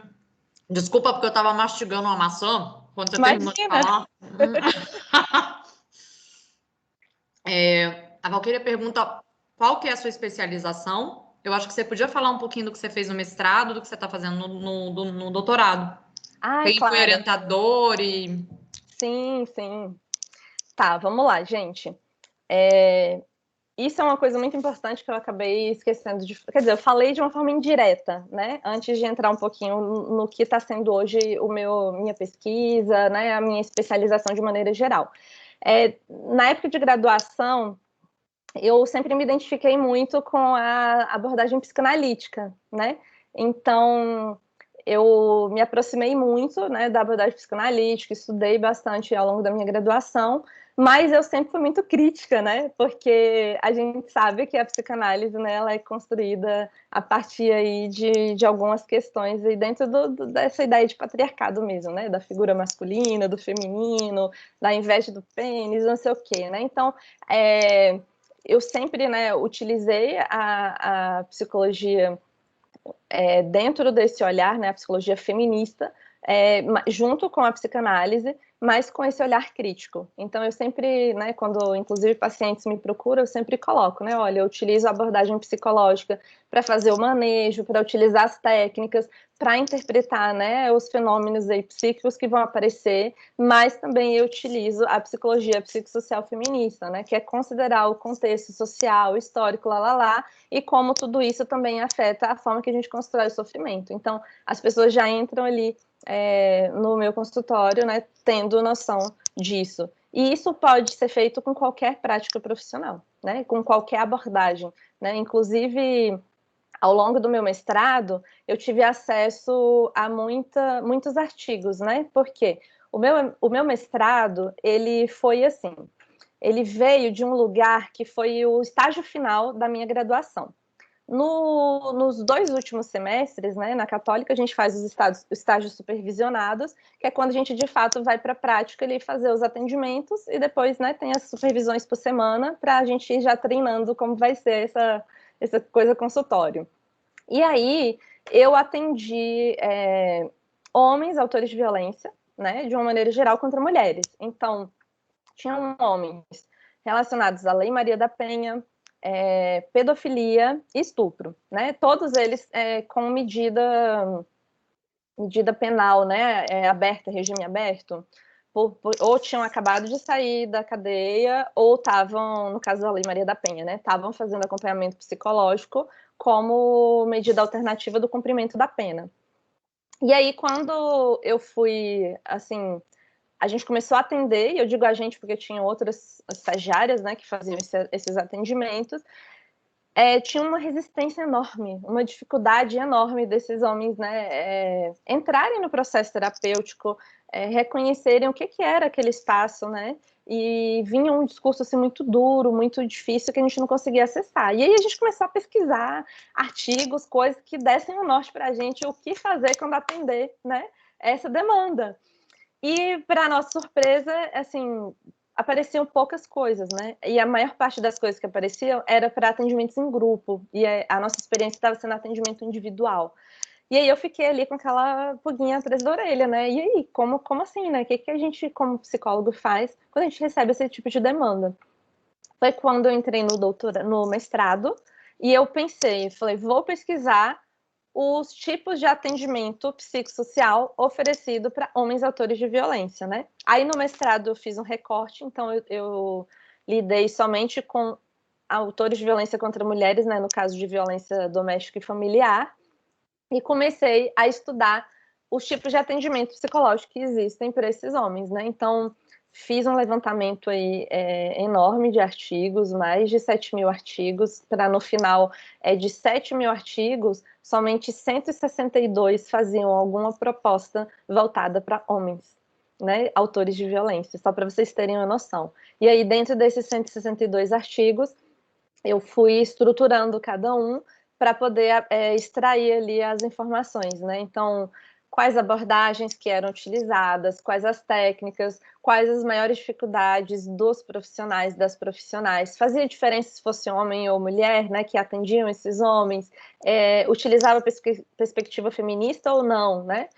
desculpa porque eu estava mastigando uma maçã quando você terminou de Imagina! falar. A Valquíria pergunta qual que é a sua especialização. Eu acho que você podia falar um pouquinho do que você fez no mestrado, do que você está fazendo no doutorado. Ai, Quem foi claro. orientador e... Sim, sim. Tá, vamos lá, gente. Isso é uma coisa muito importante que eu acabei esquecendo de... Quer dizer, eu falei de uma forma indireta, né? Antes de entrar um pouquinho no que está sendo hoje minha pesquisa, né? A minha especialização de maneira geral. Na época de graduação, eu sempre me identifiquei muito com a abordagem psicanalítica, né? Então, eu me aproximei muito, né, da abordagem psicanalítica, estudei bastante ao longo da minha graduação, mas eu sempre fui muito crítica, né? Porque a gente sabe que a psicanálise, né, ela é construída a partir aí de algumas questões aí dentro dessa ideia de patriarcado mesmo, né? Da figura masculina, do feminino, da inveja do pênis, não sei o quê, né? Então, eu sempre, né, utilizei a psicologia dentro desse olhar, né, a psicologia feminista, junto com a psicanálise, mas com esse olhar crítico. Então, eu sempre, né, quando inclusive pacientes me procuram, eu sempre coloco, né, olha, eu utilizo a abordagem psicológica para fazer o manejo, para utilizar as técnicas, para interpretar, né, os fenômenos aí psíquicos que vão aparecer, mas também eu utilizo a psicologia psicossocial feminista, né, que é considerar o contexto social, histórico, lá, e como tudo isso também afeta a forma que a gente constrói o sofrimento. Então, as pessoas já entram ali no meu consultório, né, tendo noção disso. E isso pode ser feito com qualquer prática profissional, né, com qualquer abordagem, né, inclusive ao longo do meu mestrado, eu tive acesso a muitos artigos, né? Porque o meu mestrado, ele foi assim, ele veio de um lugar que foi o estágio final da minha graduação. Nos 2 últimos semestres, né, na Católica, a gente faz os estágios supervisionados, que é quando a gente, de fato, vai para a prática ali fazer os atendimentos e depois, né, tem as supervisões por semana para a gente ir já treinando como vai ser essa coisa consultório. E aí, eu atendi homens autores de violência, né, de uma maneira geral, contra mulheres. Então, tinham homens relacionados à Lei Maria da Penha, pedofilia e estupro, né? Todos eles com medida penal, né? Aberta, regime aberto, ou tinham acabado de sair da cadeia, ou estavam, no caso da Lei Maria da Penha, né? Estavam fazendo acompanhamento psicológico como medida alternativa do cumprimento da pena. E aí, quando eu fui, assim, a gente começou a atender, e eu digo a gente porque tinham outras estagiárias, né, que faziam esses atendimentos, tinha uma resistência enorme, uma dificuldade enorme desses homens, né, entrarem no processo terapêutico, reconhecerem o que era aquele espaço, né, e vinha um discurso assim, muito duro, muito difícil, que a gente não conseguia acessar. E aí a gente começou a pesquisar artigos, coisas que dessem o norte para a gente, o que fazer quando atender, né, essa demanda. E, para nossa surpresa, assim, apareciam poucas coisas, né? E a maior parte das coisas que apareciam era para atendimentos em grupo. E a nossa experiência estava sendo atendimento individual. E aí eu fiquei ali com aquela pulguinha atrás da orelha, né? E aí, como assim, né? O que a gente, como psicólogo, faz quando a gente recebe esse tipo de demanda? Foi quando eu entrei no mestrado, e eu pensei, falei, vou pesquisar os tipos de atendimento psicossocial oferecido para homens autores de violência, né? Aí no mestrado eu fiz um recorte, então eu lidei somente com autores de violência contra mulheres, né, no caso de violência doméstica e familiar, e comecei a estudar os tipos de atendimento psicológico que existem para esses homens, né? Então, fiz um levantamento aí enorme de artigos, mais de 7.000 artigos, para no final de 7.000 artigos, somente 162 faziam alguma proposta voltada para homens, né? Autores de violência, só para vocês terem uma noção. E aí, dentro desses 162 artigos, eu fui estruturando cada um para poder extrair ali as informações, né? Então, quais abordagens que eram utilizadas, quais as técnicas, quais as maiores dificuldades dos profissionais, das profissionais. Fazia diferença se fosse homem ou mulher, né, que atendiam esses homens, utilizava perspectiva feminista ou não, né?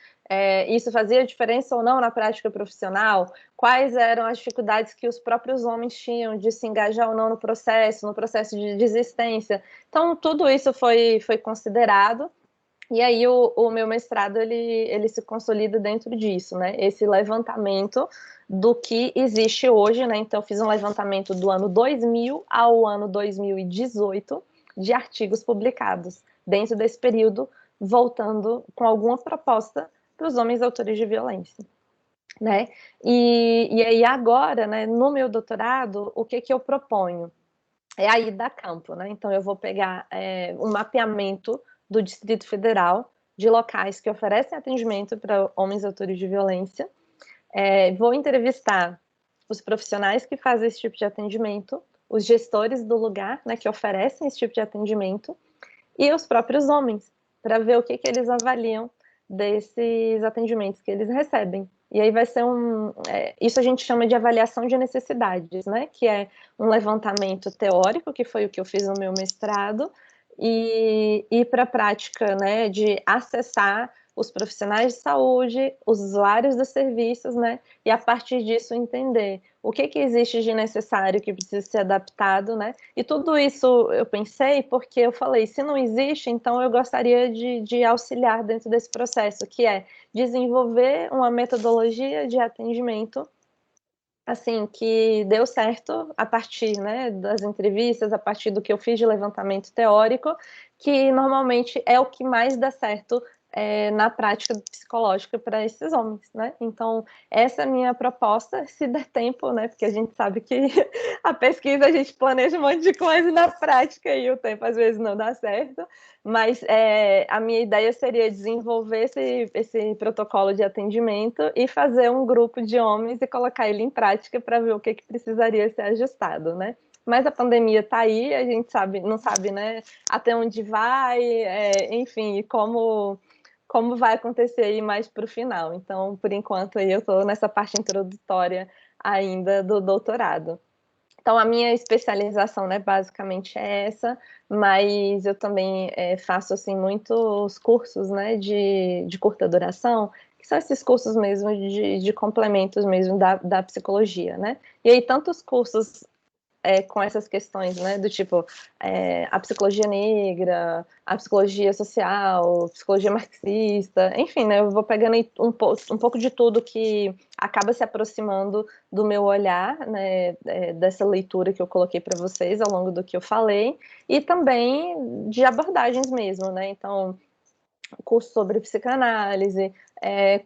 Isso fazia diferença ou não na prática profissional? Quais eram as dificuldades que os próprios homens tinham de se engajar ou não no processo de desistência? Então, tudo isso foi considerado. E aí o meu mestrado ele se consolida dentro disso, né? Esse levantamento do que existe hoje, né? Então eu fiz um levantamento do ano 2000 ao ano 2018 de artigos publicados dentro desse período, voltando com alguma proposta para os homens autores de violência, né? E aí agora, né, no meu doutorado, o que eu proponho? É a ida a campo, né? Então eu vou pegar um mapeamento do Distrito Federal de locais que oferecem atendimento para homens autores de violência. Vou entrevistar os profissionais que fazem esse tipo de atendimento, os gestores do lugar, né, que oferecem esse tipo de atendimento, e os próprios homens, para ver o que eles avaliam desses atendimentos que eles recebem. E aí vai ser isso a gente chama de avaliação de necessidades, né? Que é um levantamento teórico, que foi o que eu fiz no meu mestrado, e ir para a prática, né? De acessar os profissionais de saúde, os usuários dos serviços, né? E a partir disso entender o que existe de necessário que precisa ser adaptado, né? E tudo isso eu pensei porque eu falei, se não existe, então eu gostaria de auxiliar dentro desse processo, que é desenvolver uma metodologia de atendimento assim, que deu certo a partir, né, das entrevistas, a partir do que eu fiz de levantamento teórico, que normalmente é o que mais dá certo na prática psicológica para esses homens, né? Então, essa é a minha proposta, se der tempo, né? Porque a gente sabe que a pesquisa a gente planeja um monte de coisa e na prática e o tempo às vezes não dá certo, mas a minha ideia seria desenvolver esse protocolo de atendimento e fazer um grupo de homens e colocar ele em prática para ver o que precisaria ser ajustado, né? Mas a pandemia está aí, a gente não sabe, né, até onde vai, enfim, como vai acontecer aí mais para o final. Então, por enquanto, aí eu estou nessa parte introdutória ainda do doutorado. Então, a minha especialização, né, basicamente é essa, mas eu também faço, assim, muitos cursos, né, de curta duração, que são esses cursos mesmo de complementos mesmo da psicologia, né? E aí, tantos cursos com essas questões, né, do tipo a psicologia negra, a psicologia social, psicologia marxista, enfim, né, eu vou pegando um pouco de tudo que acaba se aproximando do meu olhar, né, dessa leitura que eu coloquei para vocês ao longo do que eu falei, e também de abordagens mesmo, né, então curso sobre psicanálise,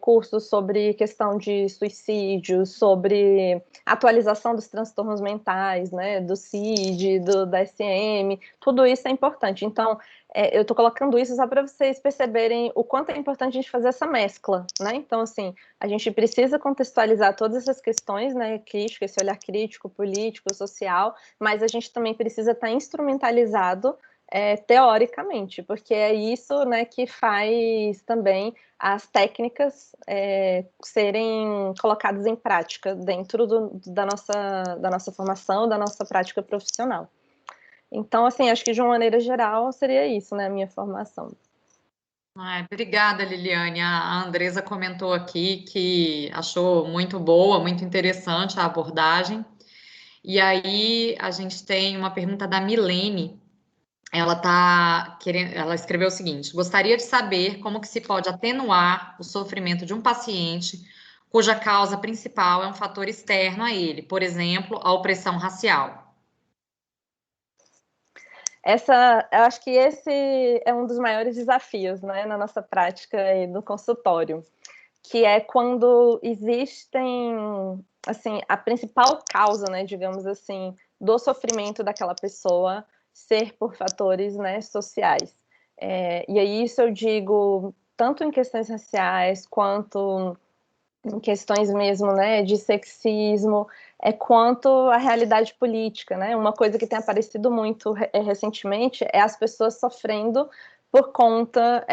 cursos sobre questão de suicídio, sobre atualização dos transtornos mentais, né, do CID, do DSM, tudo isso é importante. Então, eu estou colocando isso só para vocês perceberem o quanto é importante a gente fazer essa mescla, né? Então, assim, a gente precisa contextualizar todas essas questões, né, crítico, esse olhar crítico, político, social, mas a gente também precisa estar instrumentalizado teoricamente, porque é isso, né, que faz também as técnicas serem colocadas em prática dentro da nossa formação, da nossa prática profissional. Então, assim, acho que de uma maneira geral seria isso, né, a minha formação. Obrigada, Liliane. A Andresa comentou aqui que achou muito boa, muito interessante a abordagem. E aí a gente tem uma pergunta da Milene. Ela escreveu o seguinte: gostaria de saber como que se pode atenuar o sofrimento de um paciente cuja causa principal é um fator externo a ele, por exemplo, a opressão racial. Eu acho que esse é um dos maiores desafios, né, na nossa prática aí no consultório, que é quando existem, assim, a principal causa, né, digamos assim, do sofrimento daquela pessoa ser por fatores, né, sociais. E aí isso eu digo tanto em questões raciais quanto em questões mesmo, né, de sexismo, quanto à realidade política, né? Uma coisa que tem aparecido muito recentemente é as pessoas sofrendo por conta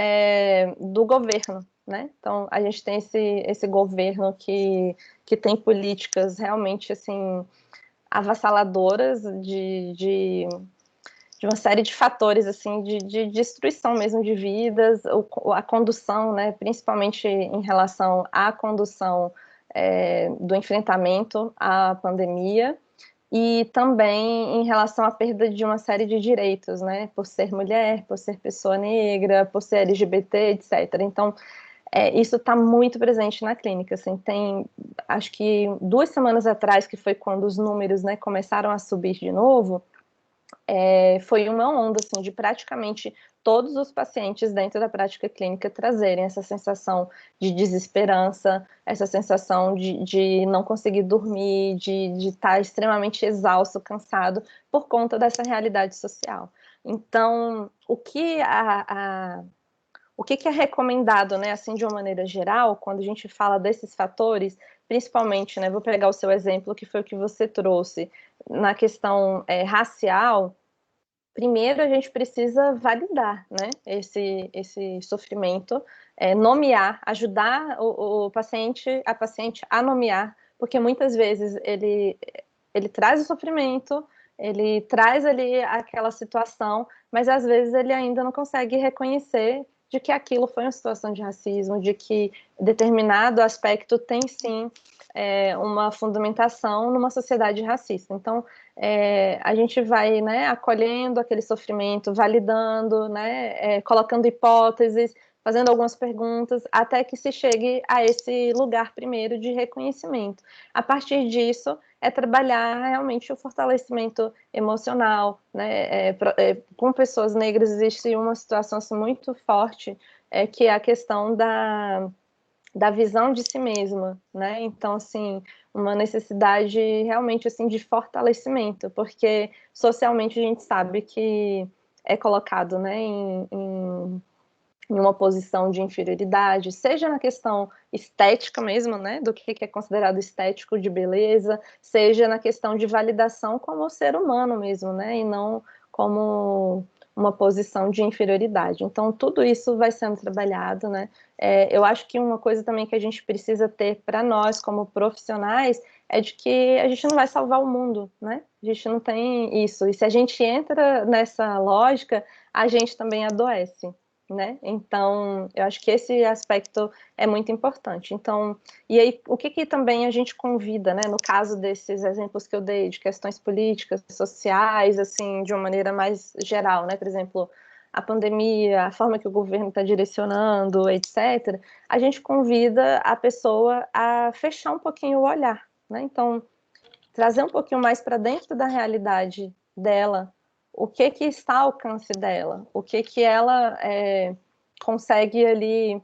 do governo, né? Então, a gente tem esse governo que tem políticas realmente, assim, avassaladoras de uma série de fatores, assim, de destruição mesmo de vidas, a condução, né, principalmente em relação à condução do enfrentamento à pandemia, e também em relação à perda de uma série de direitos, né, por ser mulher, por ser pessoa negra, por ser LGBT, etc. Então, isso está muito presente na clínica, assim, tem, acho que 2 semanas atrás, que foi quando os números, né, começaram a subir de novo, foi uma onda, assim, de praticamente todos os pacientes dentro da prática clínica trazerem essa sensação de desesperança, essa sensação de não conseguir dormir, de estar extremamente exausto, cansado, por conta dessa realidade social. Então, o que é recomendado, né, assim, de uma maneira geral, quando a gente fala desses fatores, principalmente, né, vou pegar o seu exemplo, que foi o que você trouxe, na questão racial. Primeiro, a gente precisa validar, né, esse sofrimento, nomear, ajudar a paciente a nomear, porque muitas vezes ele traz o sofrimento, ele traz ali aquela situação, mas às vezes ele ainda não consegue reconhecer de que aquilo foi uma situação de racismo, de que determinado aspecto tem sim uma fundamentação numa sociedade racista. Então, a gente vai, né, acolhendo aquele sofrimento, validando, né, colocando hipóteses, fazendo algumas perguntas, até que se chegue a esse lugar primeiro de reconhecimento. A partir disso, trabalhar realmente o fortalecimento emocional, né? Com pessoas negras existe uma situação assim, muito forte, que é a questão da visão de si mesma, né? Então, assim, uma necessidade realmente assim de fortalecimento, porque socialmente a gente sabe que é colocado, né, em uma posição de inferioridade, seja na questão estética mesmo, né, do que é considerado estético, de beleza, seja na questão de validação como ser humano mesmo, né, e não como uma posição de inferioridade. Então, tudo isso vai sendo trabalhado, né. Eu acho que uma coisa também que a gente precisa ter para nós, como profissionais, é de que a gente não vai salvar o mundo, né, a gente não tem isso, e se a gente entra nessa lógica, a gente também adoece, né? Então, eu acho que esse aspecto é muito importante. Então, e aí, o que também a gente convida, né? No caso desses exemplos que eu dei, de questões políticas, sociais, assim, de uma maneira mais geral, né? Por exemplo, a pandemia, a forma que o governo está direcionando, etc., a gente convida a pessoa a fechar um pouquinho o olhar, né? Então, trazer um pouquinho mais para dentro da realidade dela, o que está ao alcance dela, o que ela consegue ali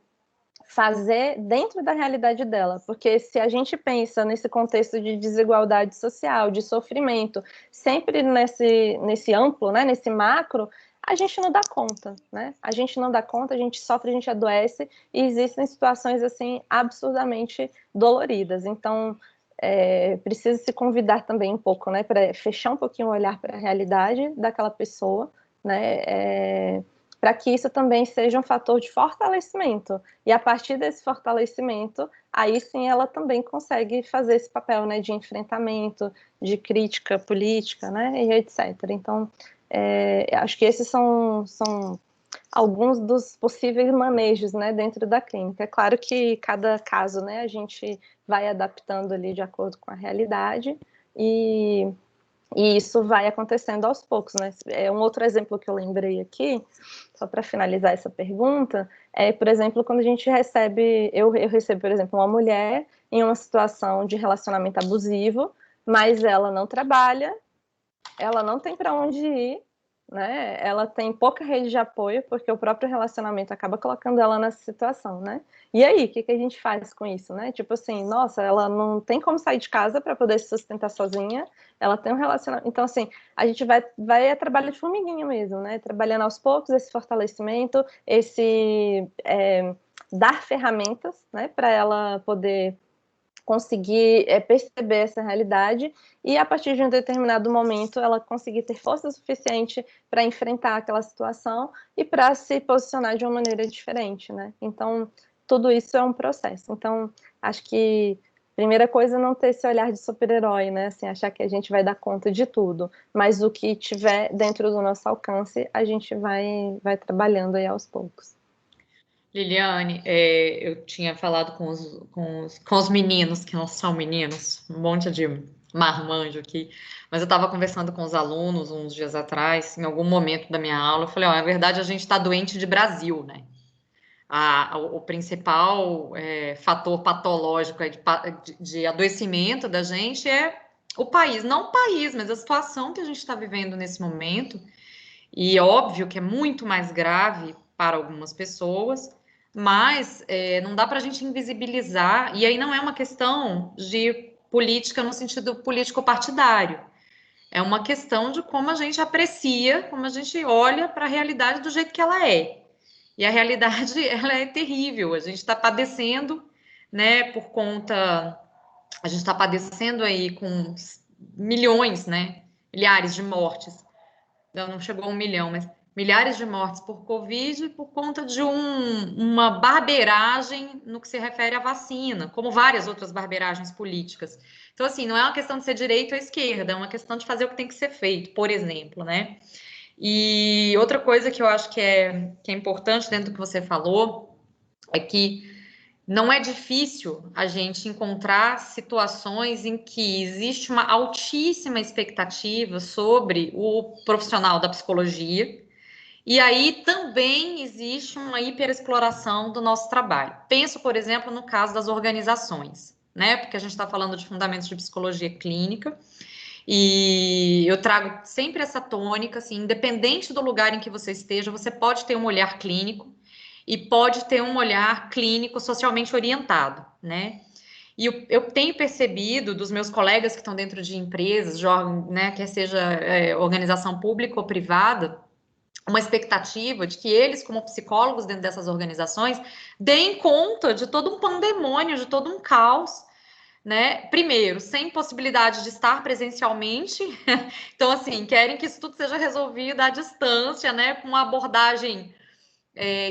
fazer dentro da realidade dela, porque se a gente pensa nesse contexto de desigualdade social, de sofrimento, sempre nesse amplo, né, nesse macro, a gente não dá conta, né? A gente não dá conta, a gente sofre, a gente adoece, e existem situações assim absurdamente doloridas. Então, precisa se convidar também um pouco, né, para fechar um pouquinho o olhar para a realidade daquela pessoa, né, para que isso também seja um fator de fortalecimento. E a partir desse fortalecimento, aí sim ela também consegue fazer esse papel, né, de enfrentamento, de crítica política, né, e etc. Então, acho que esses são alguns dos possíveis manejos, né, dentro da clínica. É claro que cada caso, né, a gente vai adaptando ali de acordo com a realidade e isso vai acontecendo aos poucos, né? Um outro exemplo que eu lembrei aqui, só para finalizar essa pergunta, por exemplo, quando a gente recebe, eu recebo, por exemplo, uma mulher em uma situação de relacionamento abusivo, mas ela não trabalha, ela não tem para onde ir, né? Ela tem pouca rede de apoio, porque o próprio relacionamento acaba colocando ela nessa situação, né? E aí, o que a gente faz com isso, né? Tipo assim, nossa, ela não tem como sair de casa para poder se sustentar sozinha, ela tem um relacionamento. Então, assim, a gente vai a trabalho de formiguinha mesmo, né? Trabalhando aos poucos esse fortalecimento, dar ferramentas, né, para ela poder conseguir perceber essa realidade e, a partir de um determinado momento, ela conseguir ter força suficiente para enfrentar aquela situação e para se posicionar de uma maneira diferente, né? Então, tudo isso é um processo. Então, acho que primeira coisa é não ter esse olhar de super-herói, né? Assim, achar que a gente vai dar conta de tudo. Mas o que tiver dentro do nosso alcance, a gente vai trabalhando aí aos poucos. Liliane, eu tinha falado com os meninos, que não são meninos, um monte de marmanjo aqui, mas eu estava conversando com os alunos uns dias atrás, em algum momento da minha aula, eu falei, ó, na verdade a gente está doente de Brasil, né? O principal fator patológico aí de adoecimento da gente é o país, não o país, mas a situação que a gente está vivendo nesse momento, e óbvio que é muito mais grave para algumas pessoas, mas não dá para a gente invisibilizar, e aí não é uma questão de política no sentido político-partidário, é uma questão de como a gente aprecia, como a gente olha para a realidade do jeito que ela é. E a realidade, ela é terrível. A gente está padecendo, né, por conta... A gente está padecendo aí com milhões, né, milhares de mortes. Não chegou a 1 milhão, mas milhares de mortes por Covid por conta de uma barbeiragem no que se refere à vacina, como várias outras barbeiragens políticas. Então, assim, não é uma questão de ser direita ou esquerda, é uma questão de fazer o que tem que ser feito, por exemplo, né? E outra coisa que eu acho que é importante dentro do que você falou é que não é difícil a gente encontrar situações em que existe uma altíssima expectativa sobre o profissional da psicologia, e aí também existe uma hiperexploração do nosso trabalho. Penso, por exemplo, no caso das organizações, né? Porque a gente está falando de fundamentos de psicologia clínica. E eu trago sempre essa tônica, assim, independente do lugar em que você esteja, você pode ter um olhar clínico e pode ter um olhar clínico socialmente orientado, né? E eu tenho percebido dos meus colegas que estão dentro de empresas, de órgão, né, quer seja organização pública ou privada, uma expectativa de que eles, como psicólogos dentro dessas organizações, deem conta de todo um pandemônio, de todo um caos, né? Primeiro, sem possibilidade de estar presencialmente. Então, assim, querem que isso tudo seja resolvido à distância, né? Com uma abordagem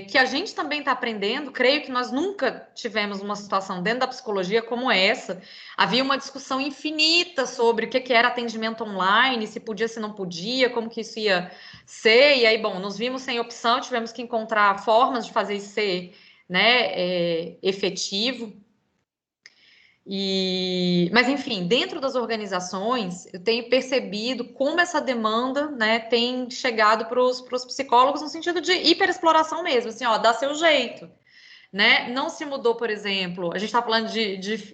que a gente também está aprendendo. Creio que nós nunca tivemos uma situação dentro da psicologia como essa. Havia uma discussão infinita sobre o que era atendimento online, se podia, se não podia, como que isso ia ser. E aí, bom, nos vimos sem opção, tivemos que encontrar formas de fazer isso ser, né, efetivo. Mas, enfim, dentro das organizações, eu tenho percebido como essa demanda, né, tem chegado para os psicólogos no sentido de hiperexploração mesmo, assim, ó, dá seu jeito, né? Não se mudou, por exemplo, a gente está falando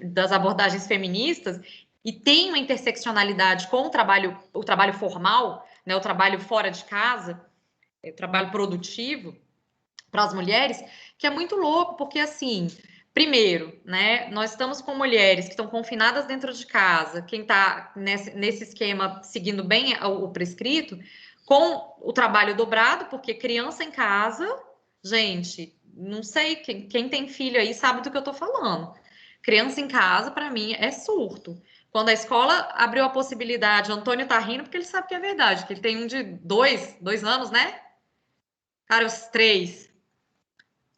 das abordagens feministas e tem uma interseccionalidade com o trabalho formal, né, o trabalho fora de casa, o trabalho produtivo para as mulheres, que é muito louco, porque assim, primeiro, né, nós estamos com mulheres que estão confinadas dentro de casa, quem está nesse esquema seguindo bem o prescrito, com o trabalho dobrado, porque criança em casa, gente, não sei, quem tem filho aí sabe do que eu estou falando. Criança em casa, para mim, é surto. Quando a escola abriu a possibilidade, o Antônio tá rindo porque ele sabe que é verdade, que ele tem um de dois anos, né? Cara, os 3.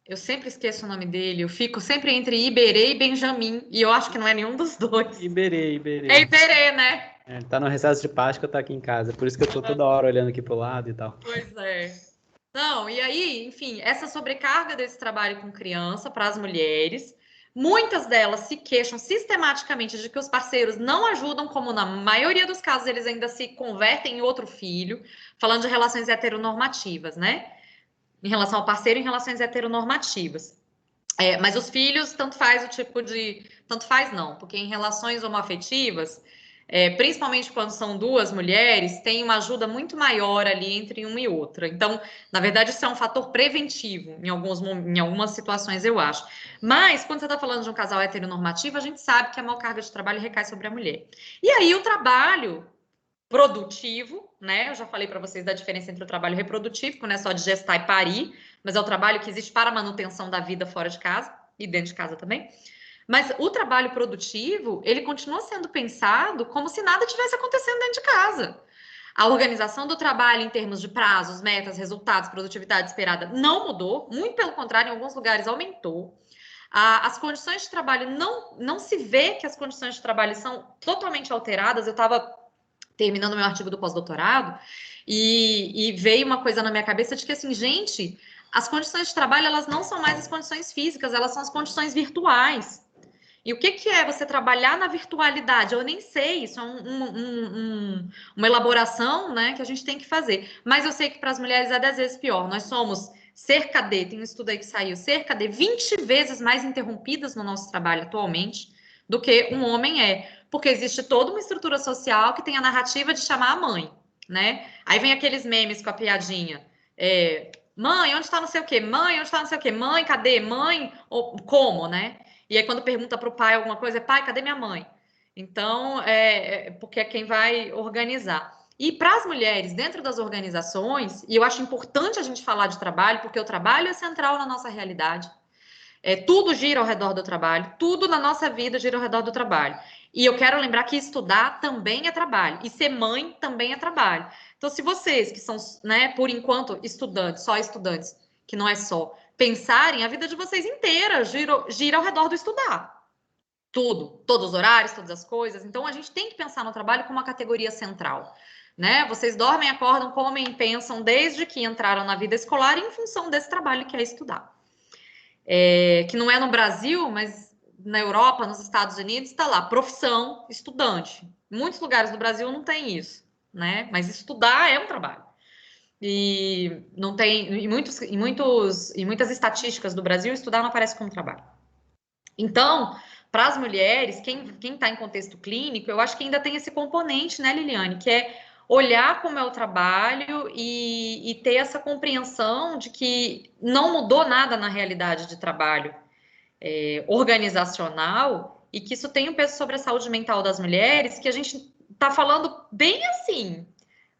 Eu sempre esqueço o nome dele. Eu fico sempre entre Iberê e Benjamin. E eu acho que não é nenhum dos dois. Iberê. É Iberê, né? Ele tá no recesso de Páscoa, tá aqui em casa. Por isso que eu tô toda hora olhando aqui pro lado e tal. Pois é. Não, e aí, enfim, essa sobrecarga desse trabalho com criança para as mulheres, muitas delas se queixam sistematicamente de que os parceiros não ajudam, como na maioria dos casos eles ainda se convertem em outro filho, falando de relações heteronormativas, né? Em relação ao parceiro, em relações heteronormativas. Mas os filhos, tanto faz o tipo de. Tanto faz não, porque em relações homoafetivas, principalmente quando são duas mulheres, tem uma ajuda muito maior ali entre uma e outra. Então, na verdade, isso é um fator preventivo em algumas situações, eu acho. Mas, quando você está falando de um casal heteronormativo, a gente sabe que a maior carga de trabalho recai sobre a mulher. E aí, o trabalho produtivo, né? Eu já falei para vocês da diferença entre o trabalho reprodutivo, que não é só de gestar e parir, mas é o trabalho que existe para a manutenção da vida fora de casa e dentro de casa também. Mas o trabalho produtivo, ele continua sendo pensado como se nada tivesse acontecendo dentro de casa. A organização do trabalho em termos de prazos, metas, resultados, produtividade esperada não mudou, muito pelo contrário, em alguns lugares aumentou. As condições de trabalho, não se vê que as condições de trabalho são totalmente alteradas. Eu estava terminando meu artigo do pós-doutorado e veio uma coisa na minha cabeça de que, assim, gente, as condições de trabalho, elas não são mais as condições físicas, elas são as condições virtuais. E o que é você trabalhar na virtualidade? Eu nem sei, isso é uma elaboração, né, que a gente tem que fazer. Mas eu sei que para as mulheres é 10 vezes pior. Nós somos cerca de, tem um estudo aí que saiu, cerca de 20 vezes mais interrompidas no nosso trabalho atualmente do que um homem é. Porque existe toda uma estrutura social que tem a narrativa de chamar a mãe, né? Aí vem aqueles memes com a piadinha. Mãe, onde está não sei o quê? Mãe, onde está não sei o quê? Mãe, cadê? Mãe, ou como, né? E aí, quando pergunta para o pai alguma coisa, pai, cadê minha mãe? Então, porque é quem vai organizar. E para as mulheres, dentro das organizações, e eu acho importante a gente falar de trabalho, porque o trabalho é central na nossa realidade. Tudo gira ao redor do trabalho, tudo na nossa vida gira ao redor do trabalho. E eu quero lembrar que estudar também é trabalho, e ser mãe também é trabalho. Então, se vocês que são, né, por enquanto, estudantes, só estudantes, que não é só, pensarem, a vida de vocês inteira gira ao redor do estudar. Tudo, todos os horários, todas as coisas. Então, a gente tem que pensar no trabalho como uma categoria central, né? Vocês dormem, acordam, comem, pensam desde que entraram na vida escolar em função desse trabalho que é estudar. Que não é no Brasil, mas na Europa, nos Estados Unidos, está lá, profissão, estudante. Em muitos lugares do Brasil não tem isso, né? Mas estudar é um trabalho. E não tem, em muitas estatísticas do Brasil, estudar não aparece como trabalho. Então, para as mulheres, quem está em contexto clínico, eu acho que ainda tem esse componente, né, Liliane, que é olhar como é o trabalho e ter essa compreensão de que não mudou nada na realidade de trabalho organizacional e que isso tem um peso sobre a saúde mental das mulheres, que a gente está falando bem assim,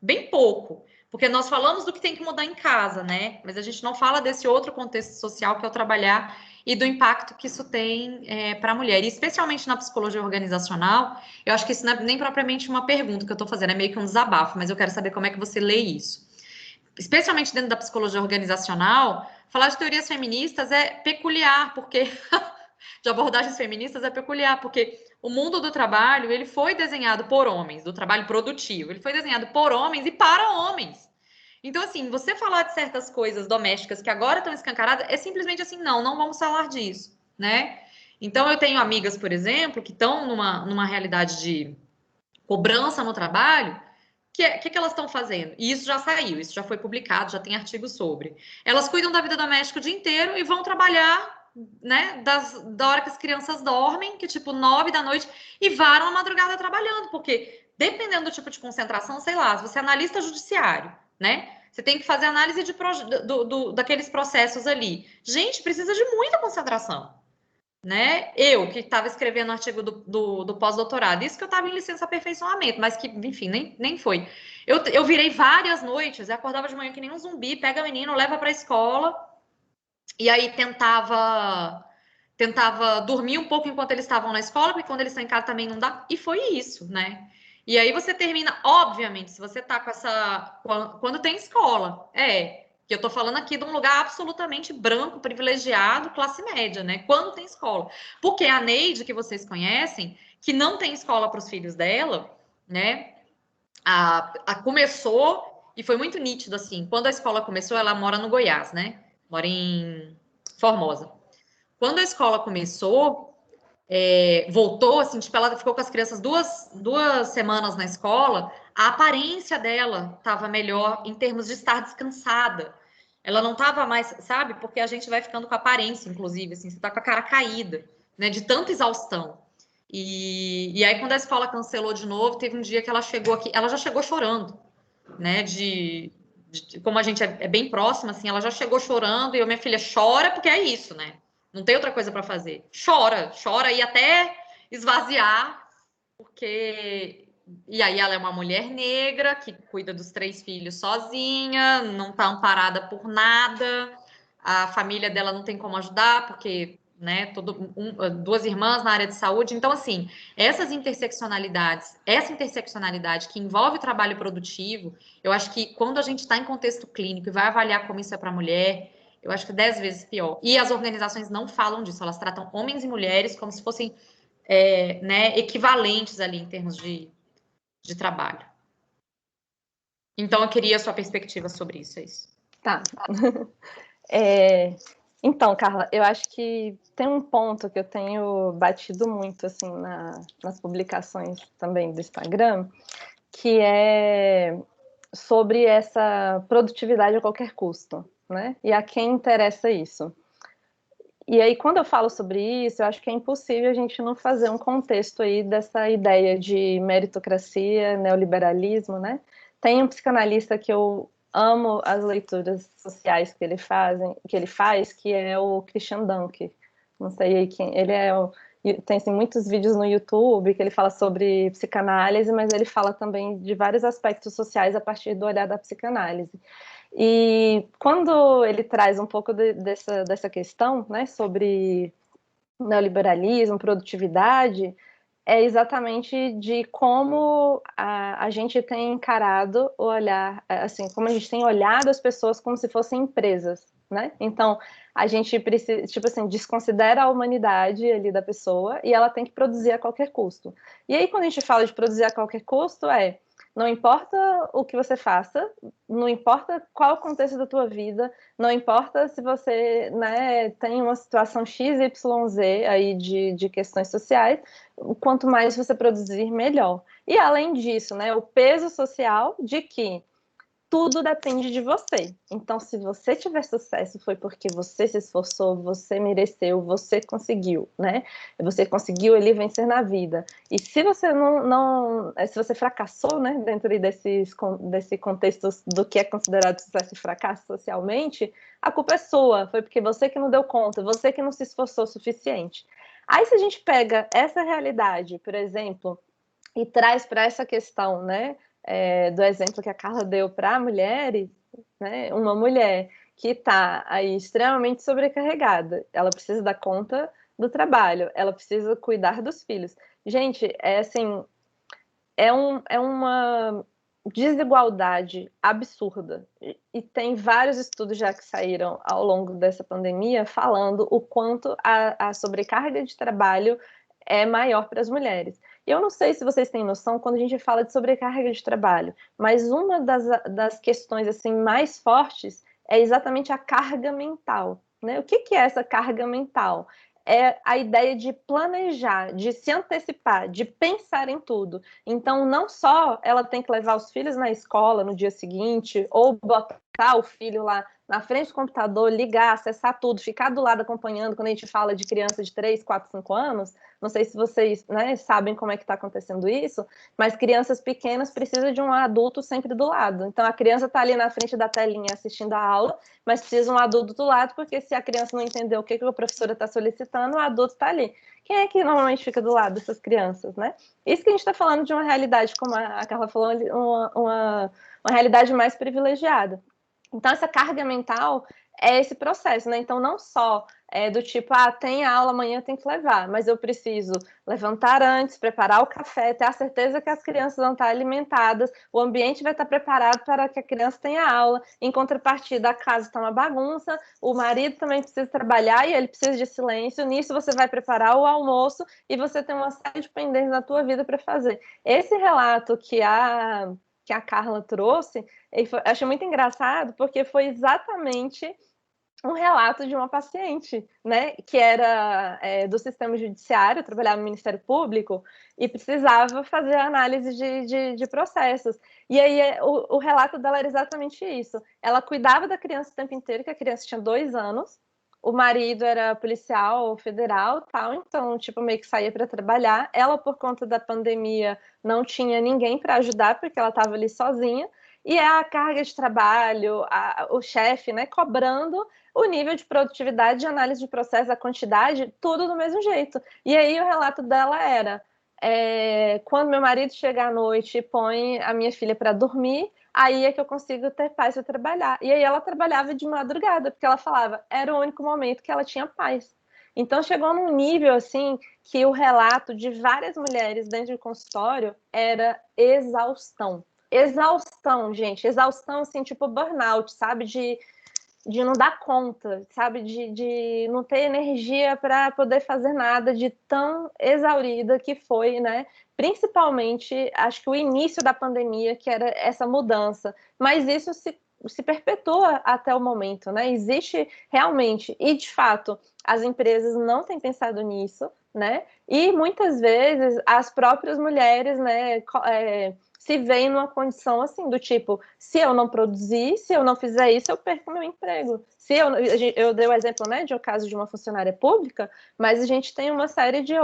bem pouco. Porque nós falamos do que tem que mudar em casa, né? Mas a gente não fala desse outro contexto social que é o trabalhar e do impacto que isso tem para a mulher. E especialmente na psicologia organizacional, eu acho que isso não é nem propriamente uma pergunta que eu estou fazendo, é meio que um desabafo, mas eu quero saber como é que você lê isso. Especialmente dentro da psicologia organizacional, falar de teorias feministas é peculiar, porque de abordagens feministas é peculiar, porque o mundo do trabalho, ele foi desenhado por homens, do trabalho produtivo, ele foi desenhado por homens e para homens. Então, assim, você falar de certas coisas domésticas que agora estão escancaradas, é simplesmente assim, não vamos falar disso, né? Então, eu tenho amigas, por exemplo, que estão numa realidade de cobrança no trabalho, que elas estão fazendo? E isso já saiu, isso já foi publicado, já tem artigo sobre. Elas cuidam da vida doméstica o dia inteiro e vão trabalhar, né, da hora que as crianças dormem, que tipo 9 da noite, e varam a madrugada trabalhando, porque dependendo do tipo de concentração, sei lá, se você é analista judiciário, né, você tem que fazer análise daqueles processos ali. Gente, precisa de muita concentração. Né? Eu, que estava escrevendo o artigo do pós-doutorado, isso que eu estava em licença aperfeiçoamento, mas que, enfim, nem foi. Eu virei várias noites, eu acordava de manhã que nem um zumbi, pega o menino, leva para a escola, e aí tentava dormir um pouco enquanto eles estavam na escola, porque quando eles estão em casa também não dá, e foi isso, né? E aí você termina, obviamente, se você tá com essa... Quando tem escola, que eu tô falando aqui de um lugar absolutamente branco, privilegiado, classe média, né? Quando tem escola. Porque a Neide, que vocês conhecem, que não tem escola para os filhos dela, né? Começou, e foi muito nítido, assim, quando a escola começou, ela mora no Goiás, né? Mora em Formosa. Quando a escola começou, voltou, assim, tipo, ela ficou com as crianças duas semanas na escola, a aparência dela estava melhor em termos de estar descansada. Ela não estava mais, sabe? Porque a gente vai ficando com aparência, inclusive, assim, você tá com a cara caída, né? De tanta exaustão. E aí, quando a escola cancelou de novo, teve um dia que ela chegou aqui, ela já chegou chorando, né? Como a gente é bem próxima, assim, ela já chegou chorando, e eu, minha filha, chora porque é isso, né? Não tem outra coisa para fazer. Chora e até esvaziar, porque... E aí ela é uma mulher negra que cuida dos 3 filhos sozinha, não está amparada por nada, a família dela não tem como ajudar, porque, né, 2 irmãs na área de saúde. Então, assim, essa interseccionalidade que envolve o trabalho produtivo, eu acho que quando a gente está em contexto clínico e vai avaliar como isso é para a mulher, Eu acho que 10 vezes pior. E as organizações não falam disso, elas tratam homens e mulheres como se fossem né, equivalentes ali em termos de trabalho. Então, eu queria a sua perspectiva sobre isso. É isso. Tá. Então, Carla, eu acho que tem um ponto que eu tenho batido muito assim nas publicações também do Instagram, que é sobre essa produtividade a qualquer custo, né? E a quem interessa isso. E aí, quando eu falo sobre isso, eu acho que é impossível a gente não fazer um contexto aí dessa ideia de meritocracia, neoliberalismo, né? Tem um psicanalista que eu amo as leituras sociais que ele faz, que é o Christian Dunker. Não sei quem, tem assim, muitos vídeos no YouTube que ele fala sobre psicanálise, mas ele fala também de vários aspectos sociais a partir do olhar da psicanálise. E quando ele traz um pouco dessa questão, né, sobre neoliberalismo, produtividade, é exatamente de como a gente tem encarado o olhar, assim, como a gente tem olhado as pessoas como se fossem empresas, né? Então, a gente precisa, tipo assim, desconsidera a humanidade ali da pessoa e ela tem que produzir a qualquer custo. E aí, quando a gente fala de produzir a qualquer custo, não importa o que você faça, não importa qual o contexto da tua vida, não importa se você, né, tem uma situação XYZ aí de questões sociais, quanto mais você produzir, melhor. E além disso, né, o peso social de que tudo depende de você. Então, se você tiver sucesso, foi porque você se esforçou, você mereceu, você conseguiu, né? Você conseguiu ali vencer na vida. E se você se você fracassou, né, dentro desse contexto do que é considerado sucesso e fracasso socialmente, a culpa é sua. Foi porque você que não deu conta, você que não se esforçou o suficiente. Aí, se a gente pega essa realidade, por exemplo, e traz para essa questão, né, do exemplo que a Carla deu para mulheres, né, uma mulher que está aí extremamente sobrecarregada, ela precisa dar conta do trabalho, ela precisa cuidar dos filhos. Gente, assim, é uma desigualdade absurda. E tem vários estudos já que saíram ao longo dessa pandemia falando o quanto a sobrecarga de trabalho é maior para as mulheres. E eu não sei se vocês têm noção quando a gente fala de sobrecarga de trabalho, mas uma das questões assim mais fortes é exatamente a carga mental. Né? O que é essa carga mental? É a ideia de planejar, de se antecipar, de pensar em tudo. Então, não só ela tem que levar os filhos na escola no dia seguinte, ou botar o filho lá na frente do computador, ligar, acessar tudo, ficar do lado acompanhando quando a gente fala de criança de 3, 4, 5 anos. Não sei se vocês, né, sabem como é que está acontecendo isso, mas crianças pequenas precisam de um adulto sempre do lado. Então, a criança está ali na frente da telinha assistindo a aula, mas precisa um adulto do lado, porque se a criança não entender o que a professora está solicitando, o adulto está ali. Quem é que normalmente fica do lado dessas crianças, né? Isso que a gente está falando de uma realidade, como a Carla falou, uma realidade mais privilegiada. Então, essa carga mental é esse processo, né? Então, não só do tipo, tem aula amanhã, tem que levar, mas eu preciso levantar antes, preparar o café, ter a certeza que as crianças vão estar alimentadas, o ambiente vai estar preparado para que a criança tenha aula, em contrapartida, a casa está uma bagunça, o marido também precisa trabalhar e ele precisa de silêncio, nisso você vai preparar o almoço e você tem uma série de pendências na tua vida para fazer. Esse relato que a Carla trouxe, eu achei muito engraçado, porque foi exatamente um relato de uma paciente, né, que era do sistema judiciário, trabalhava no Ministério Público e precisava fazer análise de processos. E aí o relato dela era exatamente isso. Ela cuidava da criança o tempo inteiro, que a criança tinha 2 anos, o marido era policial federal, tal, então, tipo, meio que saía para trabalhar. Ela, por conta da pandemia, não tinha ninguém para ajudar, porque ela estava ali sozinha. E a carga de trabalho, o chefe, né, cobrando o nível de produtividade, de análise de processo, a quantidade, tudo do mesmo jeito. E aí o relato dela era: quando meu marido chega à noite e põe a minha filha para dormir, aí é que eu consigo ter paz para trabalhar. E aí ela trabalhava de madrugada, porque ela falava, era o único momento que ela tinha paz. Então chegou num nível assim que o relato de várias mulheres dentro do consultório era exaustão. Exaustão, gente, exaustão assim, tipo burnout, sabe? de não dar conta, sabe? De não ter energia para poder fazer nada, de tão exaurida que foi, né? Principalmente, acho que o início da pandemia, que era essa mudança. Mas isso se perpetua até o momento, né? Existe realmente, e de fato, as empresas não têm pensado nisso, né? E muitas vezes as próprias mulheres, né, se veem numa condição assim, do tipo, se eu não produzir, se eu não fizer isso, eu perco meu emprego. Se eu dei o exemplo, né, de um caso de uma funcionária pública, mas a gente tem uma série de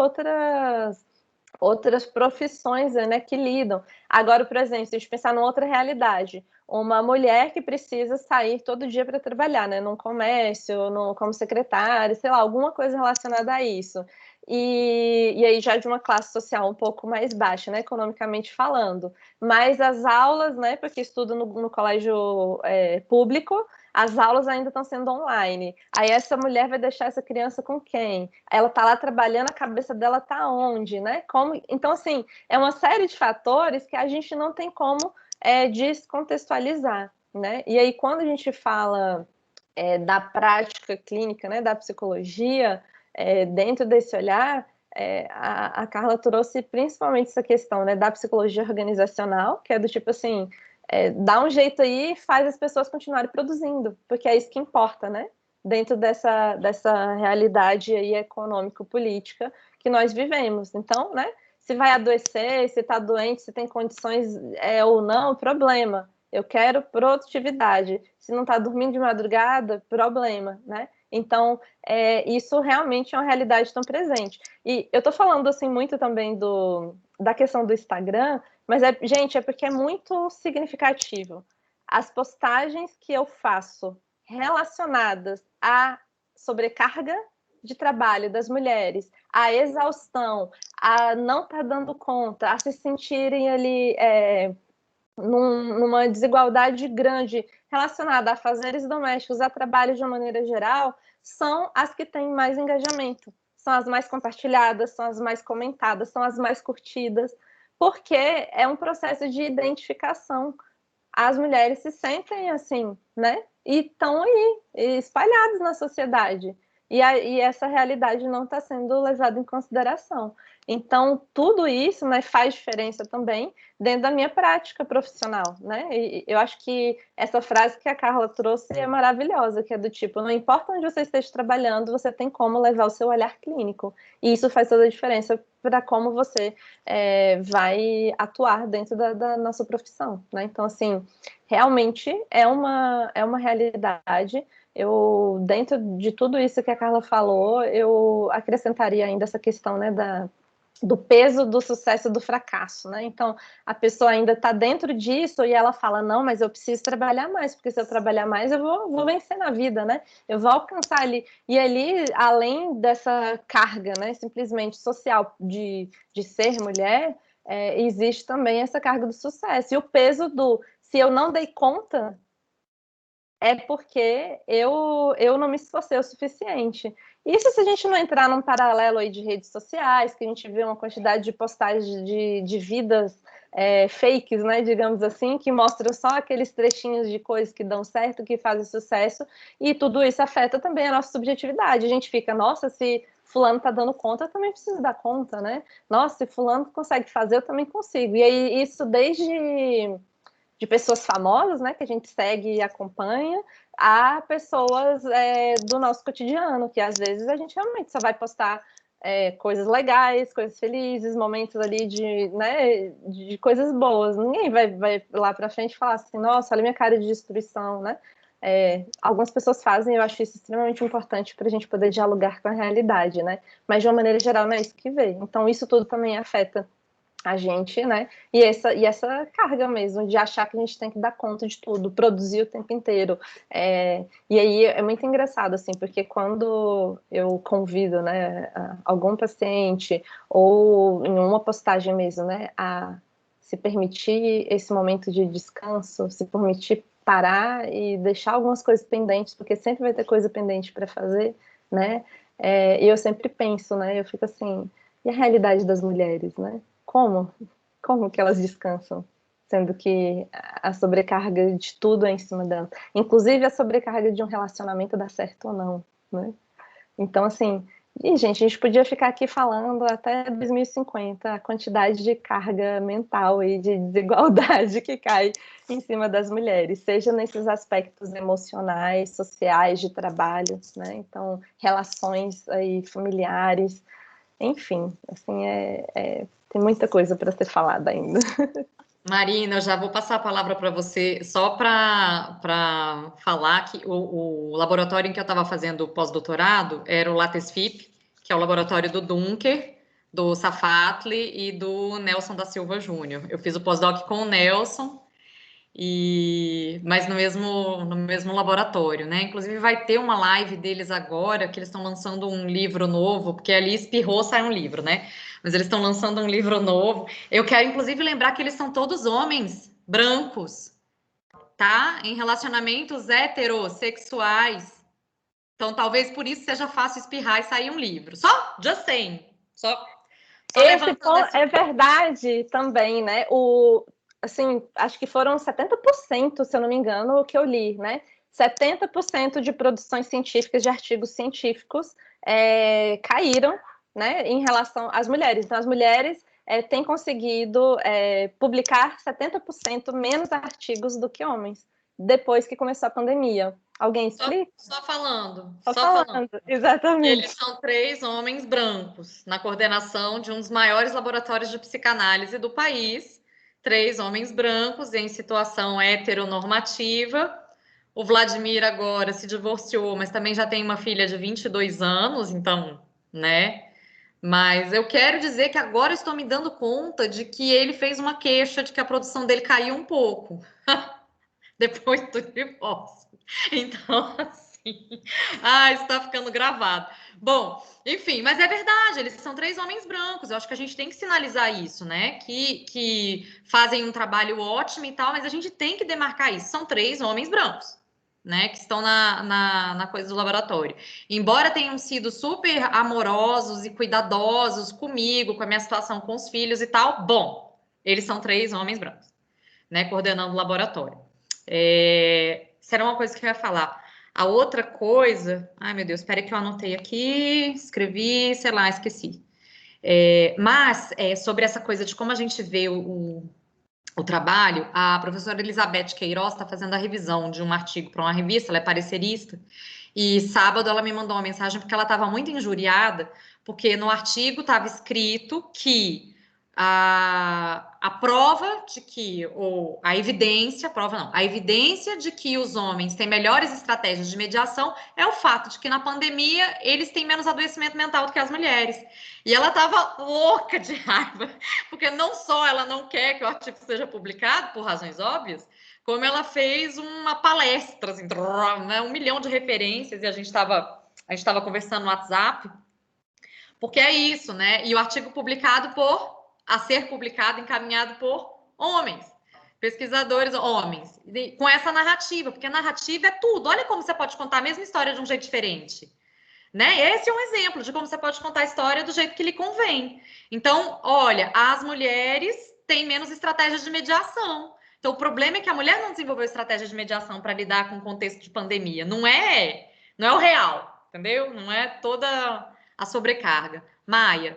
outras profissões, né, que lidam. Agora, por exemplo, se a gente pensar numa outra realidade, uma mulher que precisa sair todo dia para trabalhar, né, num comércio, como secretária, sei lá, alguma coisa relacionada a isso. E aí já de uma classe social um pouco mais baixa, né, economicamente falando. Mas as aulas, né, porque estudo no colégio público, as aulas ainda estão sendo online. Aí essa mulher vai deixar essa criança com quem? Ela está lá trabalhando, a cabeça dela está onde, né? Como? Então, assim, é uma série de fatores que a gente não tem como descontextualizar, né? E aí, quando a gente fala da prática clínica, né, da psicologia, dentro desse olhar, a Carla trouxe principalmente essa questão, né, da psicologia organizacional, que é do tipo assim, dá um jeito aí e faz as pessoas continuarem produzindo, porque é isso que importa, né? Dentro dessa realidade aí econômico-política que nós vivemos. Então, né? Se vai adoecer, se está doente, se tem condições ou não, problema. Eu quero produtividade. Se não está dormindo de madrugada, problema, né? Então, isso realmente é uma realidade tão presente. E eu estou falando assim muito também da questão do Instagram, mas, gente, é porque é muito significativo. As postagens que eu faço relacionadas à sobrecarga de trabalho das mulheres, à exaustão, a não estar dando conta, a se sentirem ali numa desigualdade grande relacionada a fazeres domésticos, a trabalho de uma maneira geral, são as que têm mais engajamento, são as mais compartilhadas, são as mais comentadas, são as mais curtidas, porque é um processo de identificação. As mulheres se sentem assim, né? E estão aí, espalhadas na sociedade. E essa realidade não está sendo levada em consideração. Então, tudo isso, né, faz diferença também dentro da minha prática profissional, né? E eu acho que essa frase que a Carla trouxe é maravilhosa, que é do tipo, não importa onde você esteja trabalhando, você tem como levar o seu olhar clínico. E isso faz toda a diferença para como você vai atuar dentro da nossa profissão, né? Então, assim, realmente é uma realidade. Eu, dentro de tudo isso que a Carla falou, eu acrescentaria ainda essa questão, né, do peso do sucesso e do fracasso, né? Então, a pessoa ainda está dentro disso e ela fala, não, mas eu preciso trabalhar mais, porque se eu trabalhar mais, eu vou vencer na vida, né? Eu vou alcançar ali. E ali, além dessa carga, né, simplesmente social de ser mulher, existe também essa carga do sucesso. E o peso se eu não dei conta, é porque eu não me esforcei o suficiente. Isso se a gente não entrar num paralelo aí de redes sociais, que a gente vê uma quantidade de postagens de vidas fakes, né, digamos assim, que mostram só aqueles trechinhos de coisas que dão certo, que fazem sucesso, e tudo isso afeta também a nossa subjetividade. A gente fica, nossa, se fulano tá dando conta, eu também preciso dar conta, né? Nossa, se fulano consegue fazer, eu também consigo. E aí isso desde de pessoas famosas, né, que a gente segue e acompanha, a pessoas do nosso cotidiano, que às vezes a gente realmente só vai postar coisas legais, coisas felizes, momentos ali de coisas boas. Ninguém vai lá para frente falar assim, nossa, olha minha cara de destruição, né? Algumas pessoas fazem, eu acho isso extremamente importante para a gente poder dialogar com a realidade, né? Mas de uma maneira geral não é isso que vê. Então isso tudo também afeta a gente, né? E essa carga mesmo de achar que a gente tem que dar conta de tudo, produzir o tempo inteiro. E aí é muito engraçado, assim, porque quando eu convido, né, algum paciente ou em uma postagem mesmo, né, a se permitir esse momento de descanso, se permitir parar e deixar algumas coisas pendentes, porque sempre vai ter coisa pendente para fazer, né? E eu sempre penso, né? Eu fico assim, e a realidade das mulheres, né? Como? Como que elas descansam? sendo que a sobrecarga de tudo é em cima dela. Inclusive a sobrecarga de um relacionamento dá certo ou não, né? Então, assim, e, gente, a gente podia ficar aqui falando até 2050 a quantidade de carga mental e de desigualdade que cai em cima das mulheres, seja nesses aspectos emocionais, sociais, de trabalho, né? Então, relações aí familiares, enfim, assim, tem muita coisa para ser falada ainda. Marina, eu já vou passar a palavra para você, só para falar que o laboratório em que eu estava fazendo o pós-doutorado era o LatesFIP, que é o laboratório do Dunker, do Safatli e do Nelson da Silva Júnior. Eu fiz o pós-doc com o Nelson, mas no mesmo laboratório, né? Inclusive vai ter uma live deles agora, que eles estão lançando um livro novo, porque ali espirrou, sai um livro, né? Mas eles estão lançando um livro novo. Eu quero, inclusive, lembrar que eles são todos homens brancos, tá? Em relacionamentos heterossexuais. Então, talvez por isso seja fácil espirrar e sair um livro. Só, just saying. Só Esse ponto é verdade também, né? Assim, acho que foram 70%, se eu não me engano, o que eu li, né? 70% de produções científicas, de artigos científicos, caíram, né, em relação às mulheres. Então, as mulheres têm conseguido publicar 70% menos artigos do que homens, depois que começou a pandemia. Alguém explica? Só falando. Só falando, exatamente. Eles são 3 homens brancos, na coordenação de um dos maiores laboratórios de psicanálise do país. 3 homens brancos em situação heteronormativa. O Vladimir agora se divorciou, mas também já tem uma filha de 22 anos, então, né? Mas eu quero dizer que agora estou me dando conta de que ele fez uma queixa de que a produção dele caiu um pouco depois do divórcio. Então, assim, está ficando gravado. Bom, enfim, mas é verdade, eles são 3 homens brancos. Eu acho que a gente tem que sinalizar isso, né? Que fazem um trabalho ótimo e tal, mas a gente tem que demarcar isso. São 3 homens brancos, né? Que estão na coisa do laboratório. Embora tenham sido super amorosos e cuidadosos comigo, com a minha situação com os filhos e tal, bom, eles são 3 homens brancos, né? Coordenando o laboratório. Isso era uma coisa que eu ia falar. A outra coisa, ai meu Deus, espera que eu anotei aqui, escrevi, sei lá, esqueci. Mas sobre essa coisa de como a gente vê o trabalho, a professora Elizabeth Queiroz está fazendo a revisão de um artigo para uma revista, ela é parecerista, e sábado ela me mandou uma mensagem porque ela estava muito injuriada, porque no artigo estava escrito que a prova de que, ou a evidência, a evidência de que os homens têm melhores estratégias de mediação é o fato de que na pandemia eles têm menos adoecimento mental do que as mulheres. E ela estava louca de raiva, porque não só ela não quer que o artigo seja publicado, por razões óbvias, como ela fez uma palestra, assim, 1 milhão de referências, e a gente estava conversando no WhatsApp, porque é isso, né? E o artigo a ser publicado, encaminhado por homens, pesquisadores homens, com essa narrativa, porque a narrativa é tudo. Olha como você pode contar a mesma história de um jeito diferente, né? Esse é um exemplo de como você pode contar a história do jeito que lhe convém. Então, olha, as mulheres têm menos estratégias de mediação. Então, o problema é que a mulher não desenvolveu estratégia de mediação para lidar com o contexto de pandemia. Não é o real, entendeu? Não é toda a sobrecarga. Maia.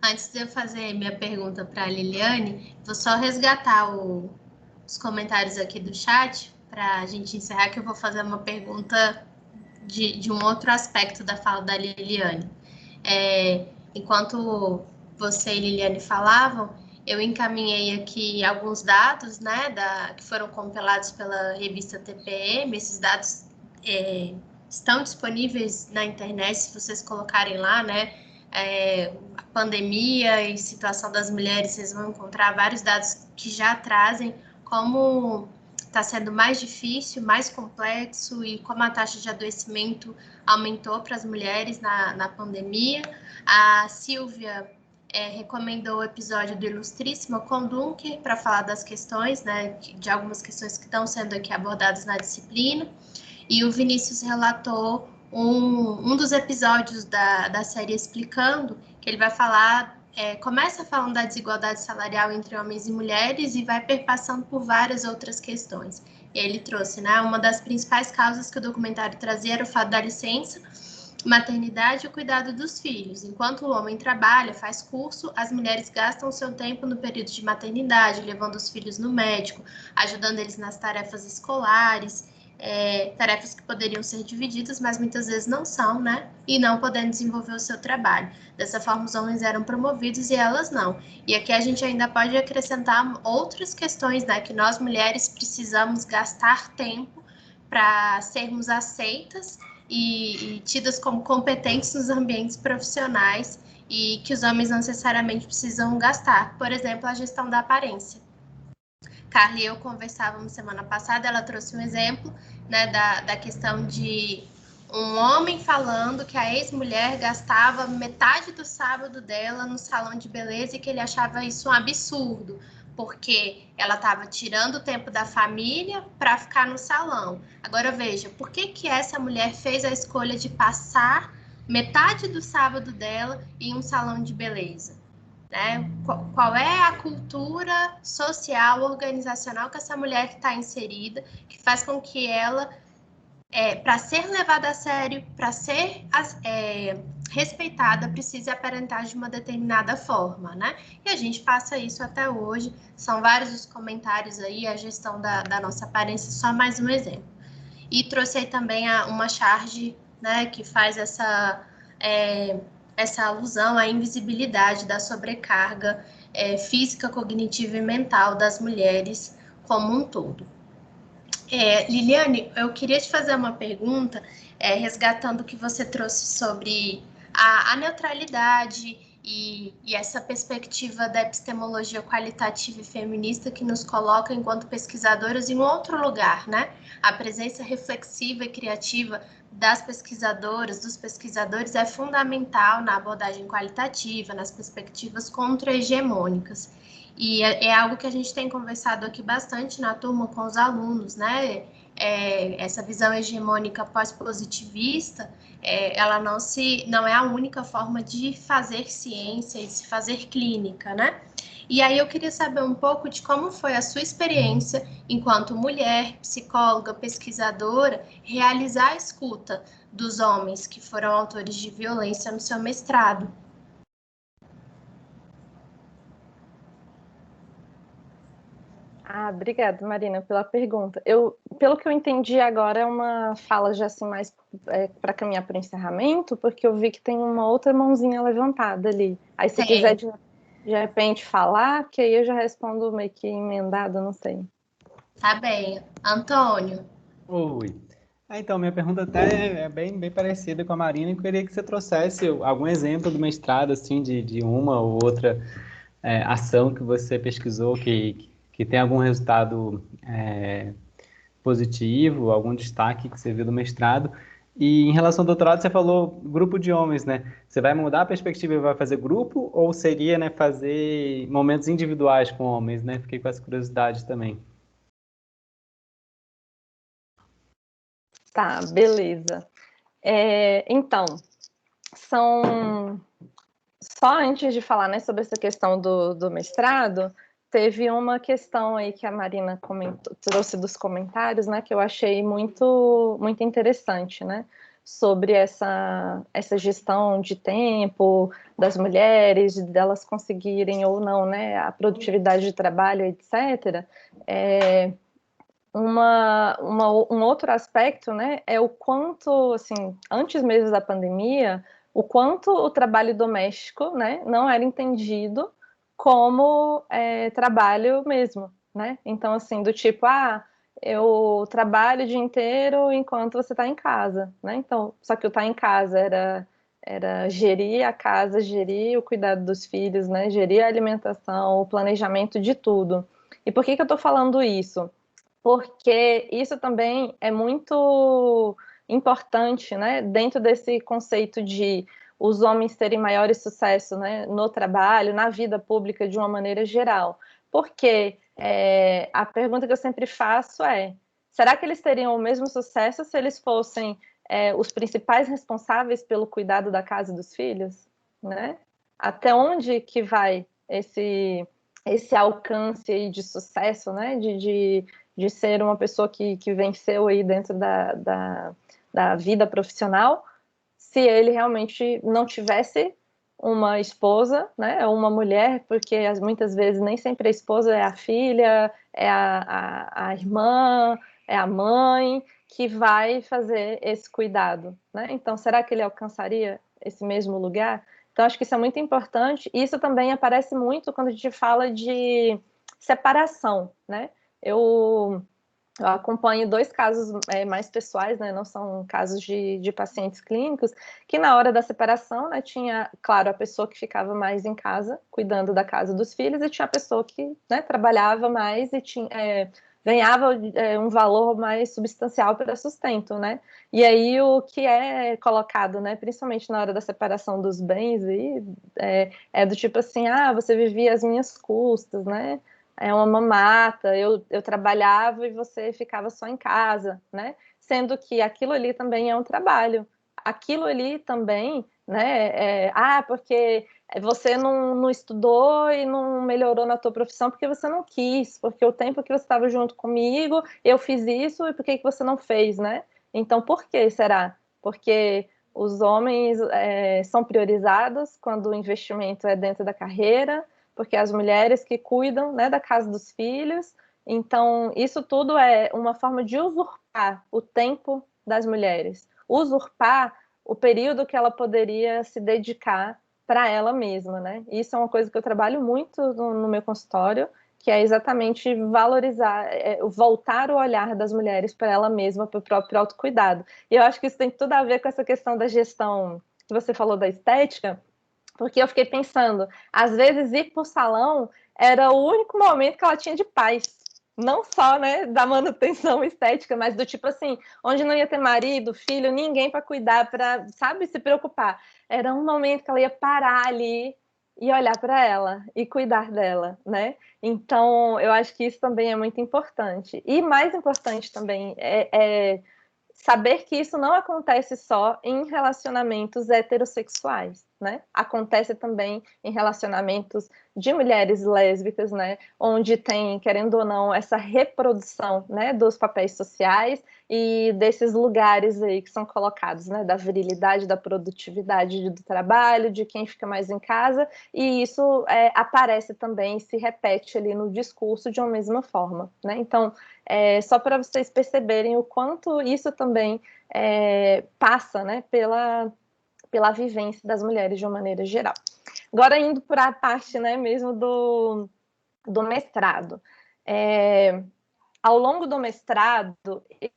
Antes de eu fazer minha pergunta para a Liliane, vou só resgatar os comentários aqui do chat para a gente encerrar, que eu vou fazer uma pergunta de um outro aspecto da fala da Liliane. Enquanto você e Liliane falavam, eu encaminhei aqui alguns dados, né, que foram compilados pela revista TPM. Esses dados estão disponíveis na internet, se vocês colocarem lá, né, a pandemia e situação das mulheres, vocês vão encontrar vários dados que já trazem como está sendo mais difícil, mais complexo e como a taxa de adoecimento aumentou para as mulheres na pandemia. A Silvia recomendou o episódio do Ilustríssima com Dunker para falar das questões, né, de algumas questões que estão sendo aqui abordadas na disciplina. E o Vinícius relatou um dos episódios da série Explicando, que ele vai falar começa falando da desigualdade salarial entre homens e mulheres e vai perpassando por várias outras questões. E ele trouxe, né, uma das principais causas que o documentário trazia era o fato da licença, maternidade e o cuidado dos filhos. Enquanto o homem trabalha, faz curso, as mulheres gastam seu tempo no período de maternidade, levando os filhos no médico, ajudando eles nas tarefas escolares, tarefas que poderiam ser divididas, mas muitas vezes não são, né? E não podendo desenvolver o seu trabalho. Dessa forma, os homens eram promovidos e elas não. E aqui a gente ainda pode acrescentar outras questões, né? Que nós mulheres precisamos gastar tempo para sermos aceitas e tidas como competentes nos ambientes profissionais e que os homens não necessariamente precisam gastar. Por exemplo, a gestão da aparência. Carla e eu conversávamos semana passada, ela trouxe um exemplo, né, da questão de um homem falando que a ex-mulher gastava metade do sábado dela no salão de beleza e que ele achava isso um absurdo, porque ela estava tirando o tempo da família para ficar no salão. Agora veja, por que essa mulher fez a escolha de passar metade do sábado dela em um salão de beleza? Né? Qual é a cultura social, organizacional que essa mulher está inserida, que faz com que ela, para ser levada a sério, para ser respeitada, precise aparentar de uma determinada forma, né? E a gente passa isso até hoje. São vários os comentários aí, a gestão da nossa aparência, só mais um exemplo. E trouxe aí também uma charge, né, que faz essa alusão à invisibilidade da sobrecarga física, cognitiva e mental das mulheres como um todo. Liliane, eu queria te fazer uma pergunta, resgatando o que você trouxe sobre a neutralidade e essa perspectiva da epistemologia qualitativa e feminista que nos coloca enquanto pesquisadoras em um outro lugar, né? A presença reflexiva e criativa das pesquisadoras, dos pesquisadores é fundamental na abordagem qualitativa, nas perspectivas contra-hegemônicas. E é algo que a gente tem conversado aqui bastante na turma com os alunos, né? Essa visão hegemônica pós-positivista, ela não é a única forma de fazer ciência e de se fazer clínica, né? E aí eu queria saber um pouco de como foi a sua experiência enquanto mulher, psicóloga, pesquisadora, realizar a escuta dos homens que foram autores de violência no seu mestrado. Obrigada, Marina, pela pergunta. Pelo que eu entendi agora, é uma fala já assim mais para caminhar para o encerramento, porque eu vi que tem uma outra mãozinha levantada ali. Aí se quiser de repente falar, que aí eu já respondo meio que emendado, não sei. Tá bem. Antônio. Oi. Então, minha pergunta até é bem parecida com a Marina, e eu queria que você trouxesse algum exemplo do mestrado, assim, de uma ou outra ação que você pesquisou que tem algum resultado positivo, algum destaque que você viu do mestrado. E em relação ao doutorado, você falou grupo de homens, né? Você vai mudar a perspectiva e vai fazer grupo, ou seria, né, fazer momentos individuais com homens, né? Fiquei com essa curiosidade também. Tá, beleza. Então, só antes de falar, né, sobre essa questão do mestrado, teve uma questão aí que a Marina trouxe dos comentários, né, que eu achei muito, muito interessante, né, sobre essa gestão de tempo das mulheres, delas conseguirem ou não, né, a produtividade de trabalho, etc. Um outro aspecto, né, é o quanto, assim, antes mesmo da pandemia, o quanto o trabalho doméstico, né, não era entendido como trabalho mesmo, né? Então, assim, do tipo, eu trabalho o dia inteiro enquanto você está em casa, né? Então, só que o estar em casa era gerir a casa, gerir o cuidado dos filhos, né? Gerir a alimentação, o planejamento de tudo. E por que eu estou falando isso? Porque isso também é muito importante, né, dentro desse conceito de os homens terem maior sucesso, né, no trabalho, na vida pública de uma maneira geral. Porque a pergunta que eu sempre faço é: será que eles teriam o mesmo sucesso se eles fossem os principais responsáveis pelo cuidado da casa e dos filhos, né? até onde que vai esse alcance aí de sucesso, né? De ser uma pessoa que venceu aí dentro da vida profissional, se ele realmente não tivesse uma esposa, né, uma mulher, porque muitas vezes nem sempre a esposa é a filha, é a irmã, é a mãe, que vai fazer esse cuidado, né? Então, será que ele alcançaria esse mesmo lugar? Então, acho que isso é muito importante. Isso também aparece muito quando a gente fala de separação, né? Eu acompanho 2 casos mais pessoais, né? Não são casos de pacientes clínicos, que na hora da separação, né, tinha, claro, a pessoa que ficava mais em casa, cuidando da casa dos filhos, e tinha a pessoa que, né, trabalhava mais e ganhava um valor mais substancial para sustento, né? E aí o que é colocado, né, principalmente na hora da separação dos bens, é do tipo assim, você vivia às minhas custas, né? É uma mamata, eu trabalhava e você ficava só em casa, né? Sendo que aquilo ali também é um trabalho. Aquilo ali também, né? Porque você não estudou e não melhorou na tua profissão porque você não quis, porque o tempo que você estava junto comigo, eu fiz isso e por que você não fez, né? Então, por que será? Porque os homens são priorizados quando o investimento é dentro da carreira, porque as mulheres que cuidam, né, da casa dos filhos. Então, isso tudo é uma forma de usurpar o tempo das mulheres, usurpar o período que ela poderia se dedicar para ela mesma, né? Isso é uma coisa que eu trabalho muito no meu consultório, que é exatamente valorizar, voltar o olhar das mulheres para ela mesma, para o próprio autocuidado. E eu acho que isso tem tudo a ver com essa questão da gestão que você falou da estética, porque eu fiquei pensando, às vezes ir para o salão era o único momento que ela tinha de paz. Não só, né, da manutenção estética, mas do tipo assim, onde não ia ter marido, filho, ninguém para cuidar, para, sabe, se preocupar. Era um momento que ela ia parar ali e olhar para ela e cuidar dela, né? Então, eu acho que isso também é muito importante. E mais importante também é saber que isso não acontece só em relacionamentos heterossexuais, né? Acontece também em relacionamentos de mulheres lésbicas, né? Onde tem, querendo ou não, essa reprodução, né, dos papéis sociais e desses lugares aí que são colocados, né? Da virilidade, da produtividade do trabalho, de quem fica mais em casa, e isso aparece também, se repete ali no discurso de uma mesma forma, né? Então, só para vocês perceberem o quanto isso também passa, né, pela vivência das mulheres de uma maneira geral. Agora, indo para a parte, né, mesmo do mestrado. Ao longo do mestrado,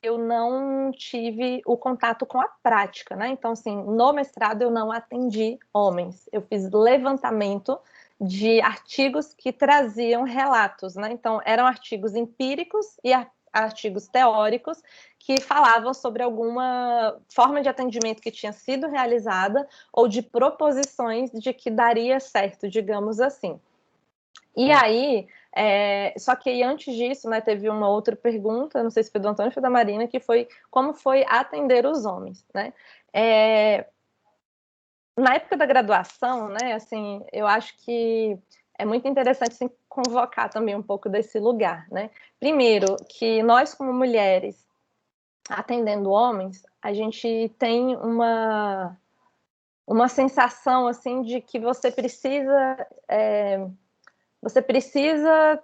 eu não tive o contato com a prática, né? Então, assim, no mestrado eu não atendi homens. Eu fiz levantamento de artigos que traziam relatos, né? Então, eram artigos empíricos e artigos teóricos que falavam sobre alguma forma de atendimento que tinha sido realizada ou de proposições de que daria certo, digamos assim. E aí, só que antes disso, né, teve uma outra pergunta, não sei se foi do Antônio ou foi da Marina, que foi como foi atender os homens, né? Na época da graduação, né, assim, eu acho que é muito interessante assim, convocar também um pouco desse lugar, né? Primeiro, que nós como mulheres atendendo homens, a gente tem uma sensação assim de que você precisa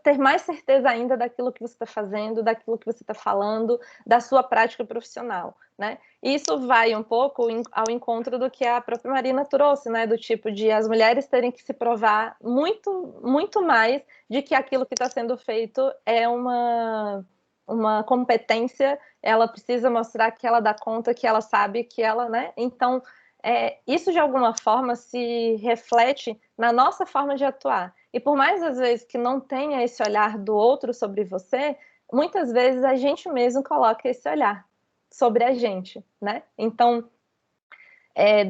ter mais certeza ainda daquilo que você está fazendo, daquilo que você está falando, da sua prática profissional, né? Isso vai um pouco ao encontro do que a própria Marina trouxe, né? Do tipo de as mulheres terem que se provar muito, muito mais de que aquilo que está sendo feito é uma competência, ela precisa mostrar que ela dá conta, que ela sabe, que ela, né? Então, isso de alguma forma se reflete na nossa forma de atuar. E por mais às vezes que não tenha esse olhar do outro sobre você, muitas vezes a gente mesmo coloca esse olhar sobre a gente, né? Então,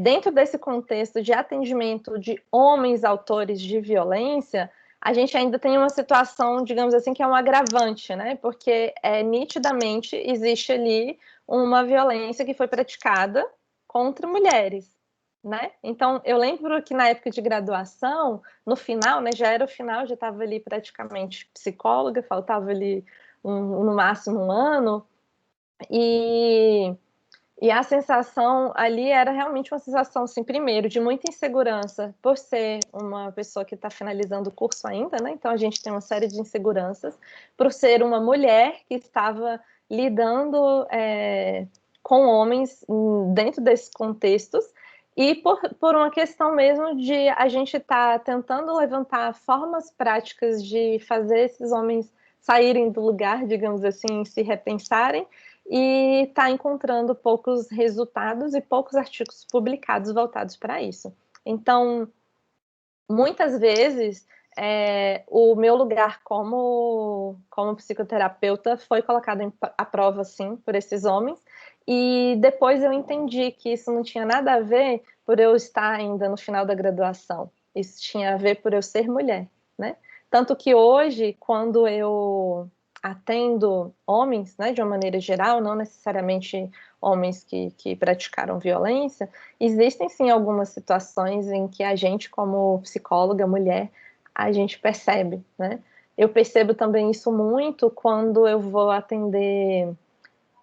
dentro desse contexto de atendimento de homens autores de violência, a gente ainda tem uma situação, digamos assim, que é um agravante, né? Porque nitidamente existe ali uma violência que foi praticada contra mulheres, né? Então, eu lembro que na época de graduação, no final, né, já era o final, já estava ali praticamente psicóloga, faltava ali no máximo um ano, e a sensação ali era realmente uma sensação, assim, primeiro, de muita insegurança, por ser uma pessoa que está finalizando o curso ainda, né? Então a gente tem uma série de inseguranças, por ser uma mulher que estava lidando com homens dentro desses contextos, e por uma questão mesmo de a gente estar tentando levantar formas práticas de fazer esses homens saírem do lugar, digamos assim, se repensarem, e está encontrando poucos resultados e poucos artigos publicados voltados para isso. Então, muitas vezes, o meu lugar como psicoterapeuta foi colocado à prova, sim, por esses homens, e depois eu entendi que isso não tinha nada a ver por eu estar ainda no final da graduação, isso tinha a ver por eu ser mulher, né? Tanto que hoje, quando eu atendo homens, né, de uma maneira geral, não necessariamente homens que praticaram violência, existem sim algumas situações em que a gente, como psicóloga, mulher, a gente percebe, né? Eu percebo também isso muito quando eu vou atender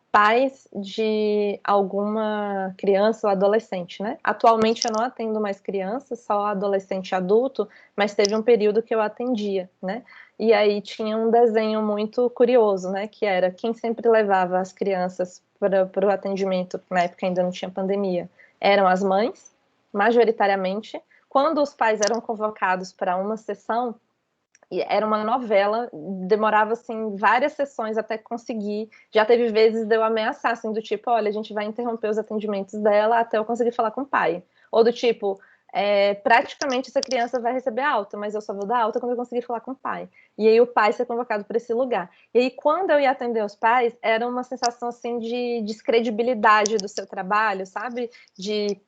pais de alguma criança ou adolescente, né? Atualmente eu não atendo mais crianças, só adolescente e adulto, mas teve um período que eu atendia, né? E aí tinha um desenho muito curioso, né? Que era quem sempre levava as crianças para o atendimento, na época ainda não tinha pandemia, eram as mães, majoritariamente. Quando os pais eram convocados para uma sessão, e era uma novela, demorava assim várias sessões até conseguir. Já teve vezes de eu ameaçar, assim, do tipo, olha, a gente vai interromper os atendimentos dela até eu conseguir falar com o pai. Ou do tipo, praticamente essa criança vai receber alta, mas eu só vou dar alta quando eu conseguir falar com o pai. E aí o pai ser convocado para esse lugar. E aí quando eu ia atender os pais, era uma sensação assim de descredibilidade do seu trabalho, sabe? De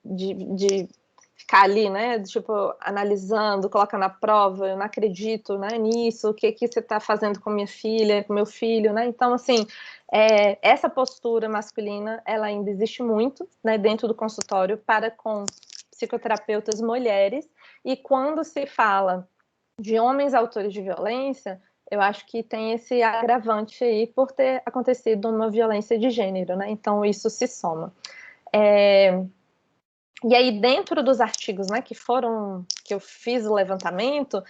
ficar ali, né, tipo, analisando, colocando à prova, eu não acredito, né, nisso, o que você está fazendo com minha filha, com meu filho, né, então, assim, essa postura masculina, ela ainda existe muito, né, dentro do consultório para com psicoterapeutas mulheres, e quando se fala de homens autores de violência, eu acho que tem esse agravante aí por ter acontecido uma violência de gênero, né, então isso se soma. E aí, dentro dos artigos, né, que eu fiz o levantamento,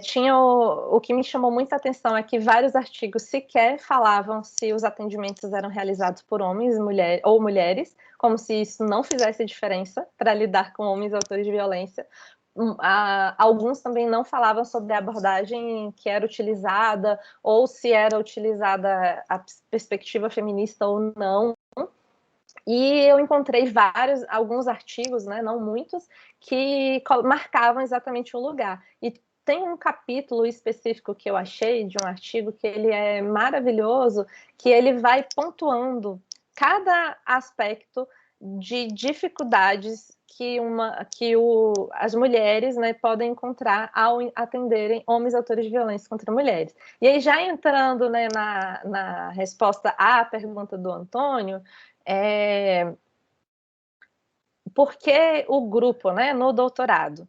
tinha o que me chamou muita atenção é que vários artigos sequer falavam se os atendimentos eram realizados por homens ou mulheres, como se isso não fizesse diferença para lidar com homens autores de violência. Alguns também não falavam sobre a abordagem que era utilizada, ou se era utilizada a perspectiva feminista ou não. E eu encontrei alguns artigos, né, não muitos, que marcavam exatamente o lugar. E tem um capítulo específico que eu achei de um artigo que ele é maravilhoso, que ele vai pontuando cada aspecto de dificuldades que as mulheres, né, podem encontrar ao atenderem homens autores de violência contra mulheres. E aí, já entrando, né, na resposta à pergunta do Antônio, porque o grupo, né, no doutorado,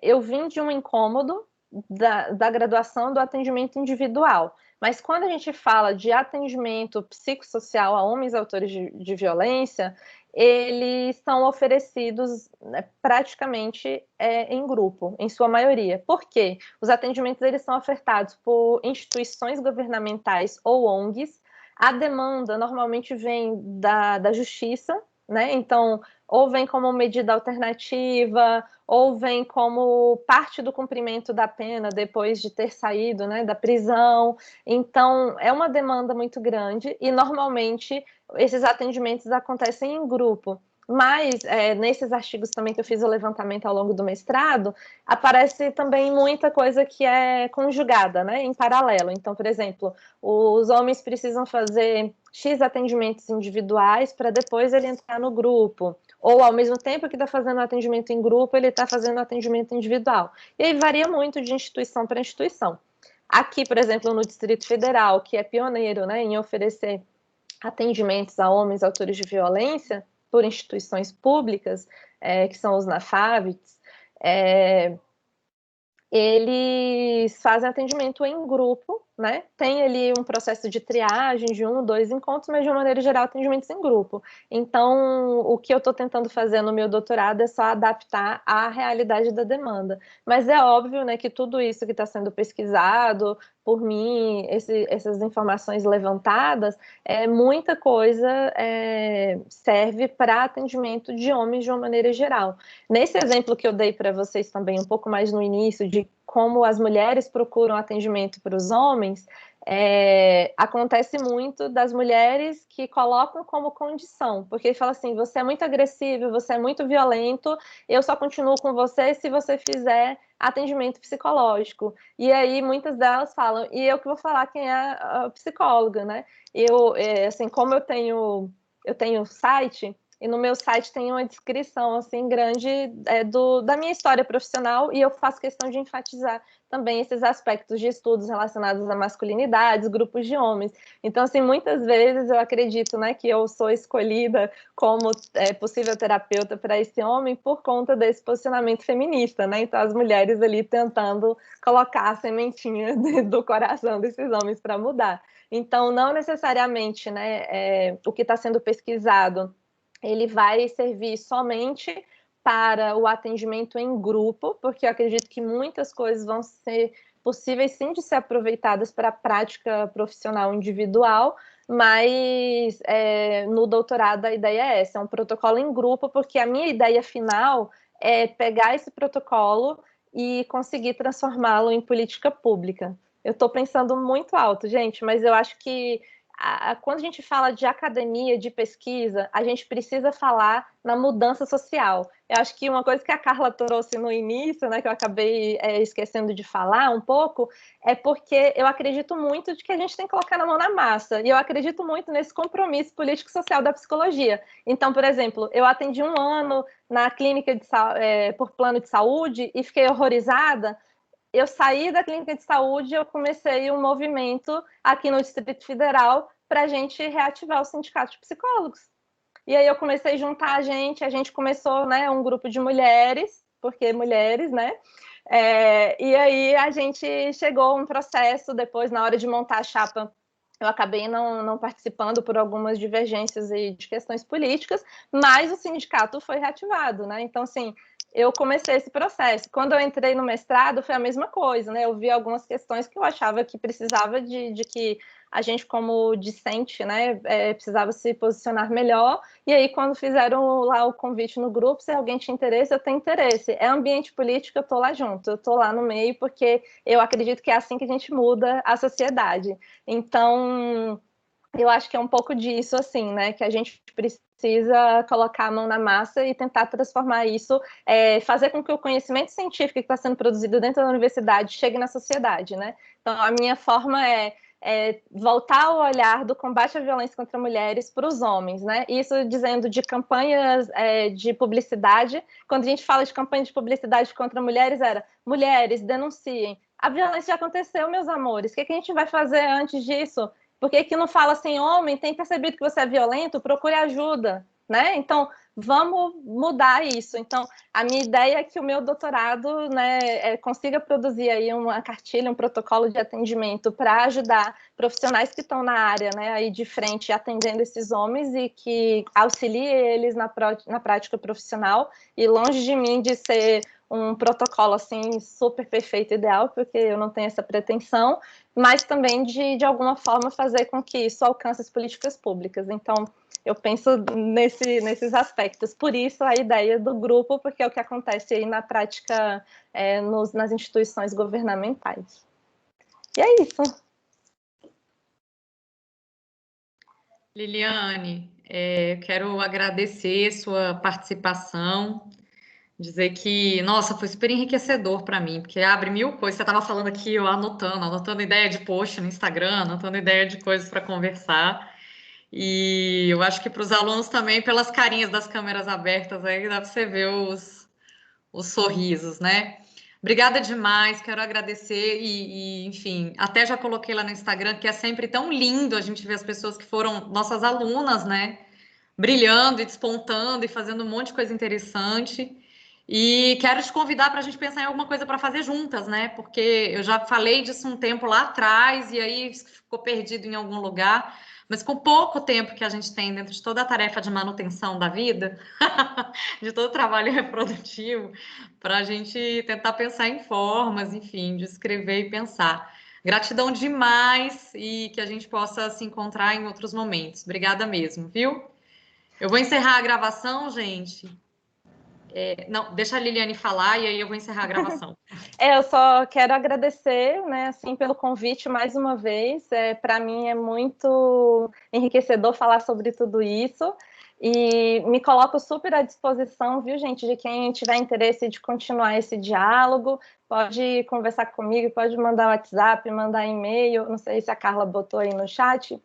eu vim de um incômodo da graduação do atendimento individual, mas quando a gente fala de atendimento psicossocial a homens autores de violência, eles são oferecidos, né, praticamente em grupo, em sua maioria. Por quê? Os atendimentos eles são ofertados por instituições governamentais ou ONGs. A demanda normalmente vem da justiça, né? Então, ou vem como medida alternativa, ou vem como parte do cumprimento da pena depois de ter saído, né, da prisão. Então, é uma demanda muito grande e, normalmente, esses atendimentos acontecem em grupo. Mas, nesses artigos também que eu fiz o levantamento ao longo do mestrado, aparece também muita coisa que é conjugada, né, em paralelo. Então, por exemplo, os homens precisam fazer X atendimentos individuais para depois ele entrar no grupo. Ou, ao mesmo tempo que está fazendo atendimento em grupo, ele está fazendo atendimento individual. E aí varia muito de instituição para instituição. Aqui, por exemplo, no Distrito Federal, que é pioneiro, né, em oferecer atendimentos a homens autores de violência, por instituições públicas, que são os NAFAVITs, eles fazem atendimento em grupo, né? Tem ali um processo de triagem de 1, 2 encontros, mas de uma maneira geral, atendimentos em grupo. Então, o que eu estou tentando fazer no meu doutorado é só adaptar à realidade da demanda. Mas é óbvio, né, que tudo isso que está sendo pesquisado por mim, essas informações levantadas, muita coisa serve para atendimento de homens de uma maneira geral. Nesse exemplo que eu dei para vocês também, um pouco mais no início, de como as mulheres procuram atendimento para os homens, acontece muito das mulheres que colocam como condição, porque ele fala assim, você é muito agressivo, você é muito violento, eu só continuo com você se você fizer atendimento psicológico. E aí muitas delas falam, e eu que vou falar quem é a psicóloga, né? Assim, como eu tenho site, e no meu site tem uma descrição assim grande da minha história profissional, e eu faço questão de enfatizar também esses aspectos de estudos relacionados a masculinidades, grupos de homens. Então, assim, muitas vezes eu acredito, né, que eu sou escolhida como possível terapeuta para esse homem por conta desse posicionamento feminista, né? Então, as mulheres ali tentando colocar a sementinha do coração desses homens para mudar. Então, não necessariamente, né, o que está sendo pesquisado ele vai servir somente para o atendimento em grupo, porque eu acredito que muitas coisas vão ser possíveis sim de ser aproveitadas para a prática profissional individual, mas no doutorado a ideia é essa, é um protocolo em grupo, porque a minha ideia final é pegar esse protocolo e conseguir transformá-lo em política pública. Eu estou pensando muito alto, gente, mas eu acho que quando a gente fala de academia, de pesquisa, a gente precisa falar na mudança social. Eu acho que uma coisa que a Carla trouxe no início, né, que eu acabei esquecendo de falar um pouco, é porque eu acredito muito de que a gente tem que colocar na mão na massa, e eu acredito muito nesse compromisso político-social da psicologia. Então, por exemplo, eu atendi 1 ano na clínica por plano de saúde e fiquei horrorizada. Eu saí da clínica de saúde e eu comecei um movimento aqui no Distrito Federal para a gente reativar o sindicato de psicólogos. E aí eu comecei a juntar a gente começou, né, um grupo de mulheres, porque mulheres, né? E aí a gente chegou a um processo, depois, na hora de montar a chapa, eu acabei não participando por algumas divergências e de questões políticas, mas o sindicato foi reativado, né? Então, assim, eu comecei esse processo. Quando eu entrei no mestrado, foi a mesma coisa, né? Eu vi algumas questões que eu achava que precisava de que a gente, como discente, né, precisava se posicionar melhor. E aí, quando fizeram lá o convite no grupo, se alguém tinha interesse, eu tenho interesse. É ambiente político, eu tô lá junto, eu tô lá no meio, porque eu acredito que é assim que a gente muda a sociedade. Então, eu acho que é um pouco disso, assim, né, que a gente precisa colocar a mão na massa e tentar transformar isso, fazer com que o conhecimento científico que está sendo produzido dentro da universidade chegue na sociedade, né? Então, a minha forma é voltar o olhar do combate à violência contra mulheres para os homens, né? Isso dizendo de campanhas de publicidade. Quando a gente fala de campanha de publicidade contra mulheres, era mulheres, denunciem. A violência já aconteceu, meus amores. O que a gente vai fazer antes disso? Por que não fala assim, homem, tem percebido que você é violento? Procure ajuda, né? Então, vamos mudar isso. Então, a minha ideia é que o meu doutorado, né, consiga produzir aí uma cartilha, um protocolo de atendimento para ajudar profissionais que estão na área, né, aí de frente atendendo esses homens e que auxilie eles na prática profissional, e longe de mim de ser um protocolo assim super perfeito, ideal, porque eu não tenho essa pretensão, mas também de alguma forma fazer com que isso alcance as políticas públicas. Então, eu penso nesses aspectos. Por isso, a ideia do grupo, porque é o que acontece aí na prática nas instituições governamentais. E é isso. Liliane, quero agradecer sua participação, dizer que, nossa, foi super enriquecedor para mim, porque abre mil coisas. Você estava falando aqui, eu anotando ideia de post no Instagram, anotando ideia de coisas para conversar. E eu acho que para os alunos também, pelas carinhas das câmeras abertas aí, dá para você ver os sorrisos, né? Obrigada demais, quero agradecer enfim, até já coloquei lá no Instagram que é sempre tão lindo a gente ver as pessoas que foram nossas alunas, né? brilhando e despontando e fazendo um monte de coisa interessante. E quero te convidar para a gente pensar em alguma coisa para fazer juntas, né? Porque eu já falei disso um tempo lá atrás e aí ficou perdido em algum lugar. Mas com pouco tempo que a gente tem dentro de toda a tarefa de manutenção da vida, de todo o trabalho reprodutivo, para a gente tentar pensar em formas, enfim, de escrever e pensar. Gratidão demais e que a gente possa se encontrar em outros momentos. Obrigada mesmo, viu? Eu vou encerrar a gravação, gente. Não, deixa a Liliane falar e aí eu vou encerrar a gravação. Eu só quero agradecer, né, assim, pelo convite mais uma vez. Para mim é muito enriquecedor falar sobre tudo isso e me coloco super à disposição, viu, gente, de quem tiver interesse de continuar esse diálogo, pode conversar comigo, pode mandar WhatsApp, mandar e-mail, não sei se a Carla botou aí no chat,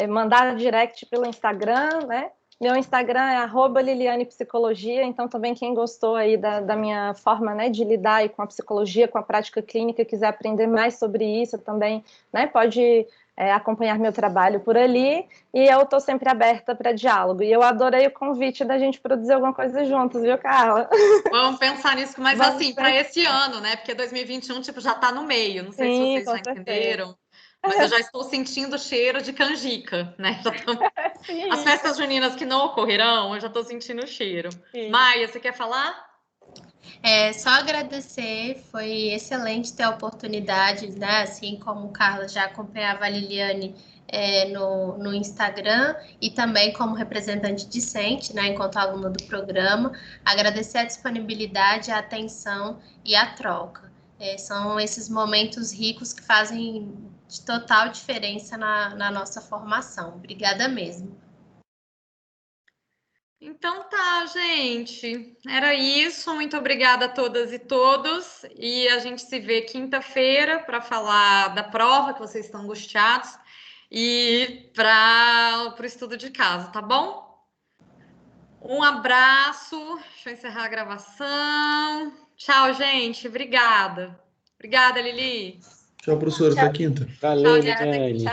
mandar direct pelo Instagram, né? Meu Instagram é @lilianepsicologia, então também quem gostou aí da minha forma, né, de lidar aí com a psicologia, com a prática clínica, quiser aprender mais sobre isso também, né, pode acompanhar meu trabalho por ali, e eu estou sempre aberta para diálogo. E eu adorei o convite da gente produzir alguma coisa juntos, viu, Carla? Vamos pensar nisso, mas assim, para esse ano, né, porque 2021 tipo, já está no meio, não sei se vocês já entenderam. Mas eu já estou sentindo o cheiro de canjica, né? As festas juninas que não ocorrerão, eu já estou sentindo o cheiro. Sim. Maia, você quer falar? Só agradecer, foi excelente ter a oportunidade, né? Assim como o Carlos já acompanhava a Liliane no Instagram e também como representante discente, né? Enquanto aluna do programa, agradecer a disponibilidade, a atenção e a troca. São esses momentos ricos que fazem de total diferença na nossa formação. Obrigada mesmo. Então tá, gente. Era isso. Muito obrigada a todas e todos. E a gente se vê quinta-feira para falar da prova, que vocês estão angustiados, e para o estudo de casa, tá bom? Um abraço. Deixa eu encerrar a gravação. Tchau, gente. Obrigada. Obrigada, Lili. Tchau, professora. Até quinta. Valeu, Liliane.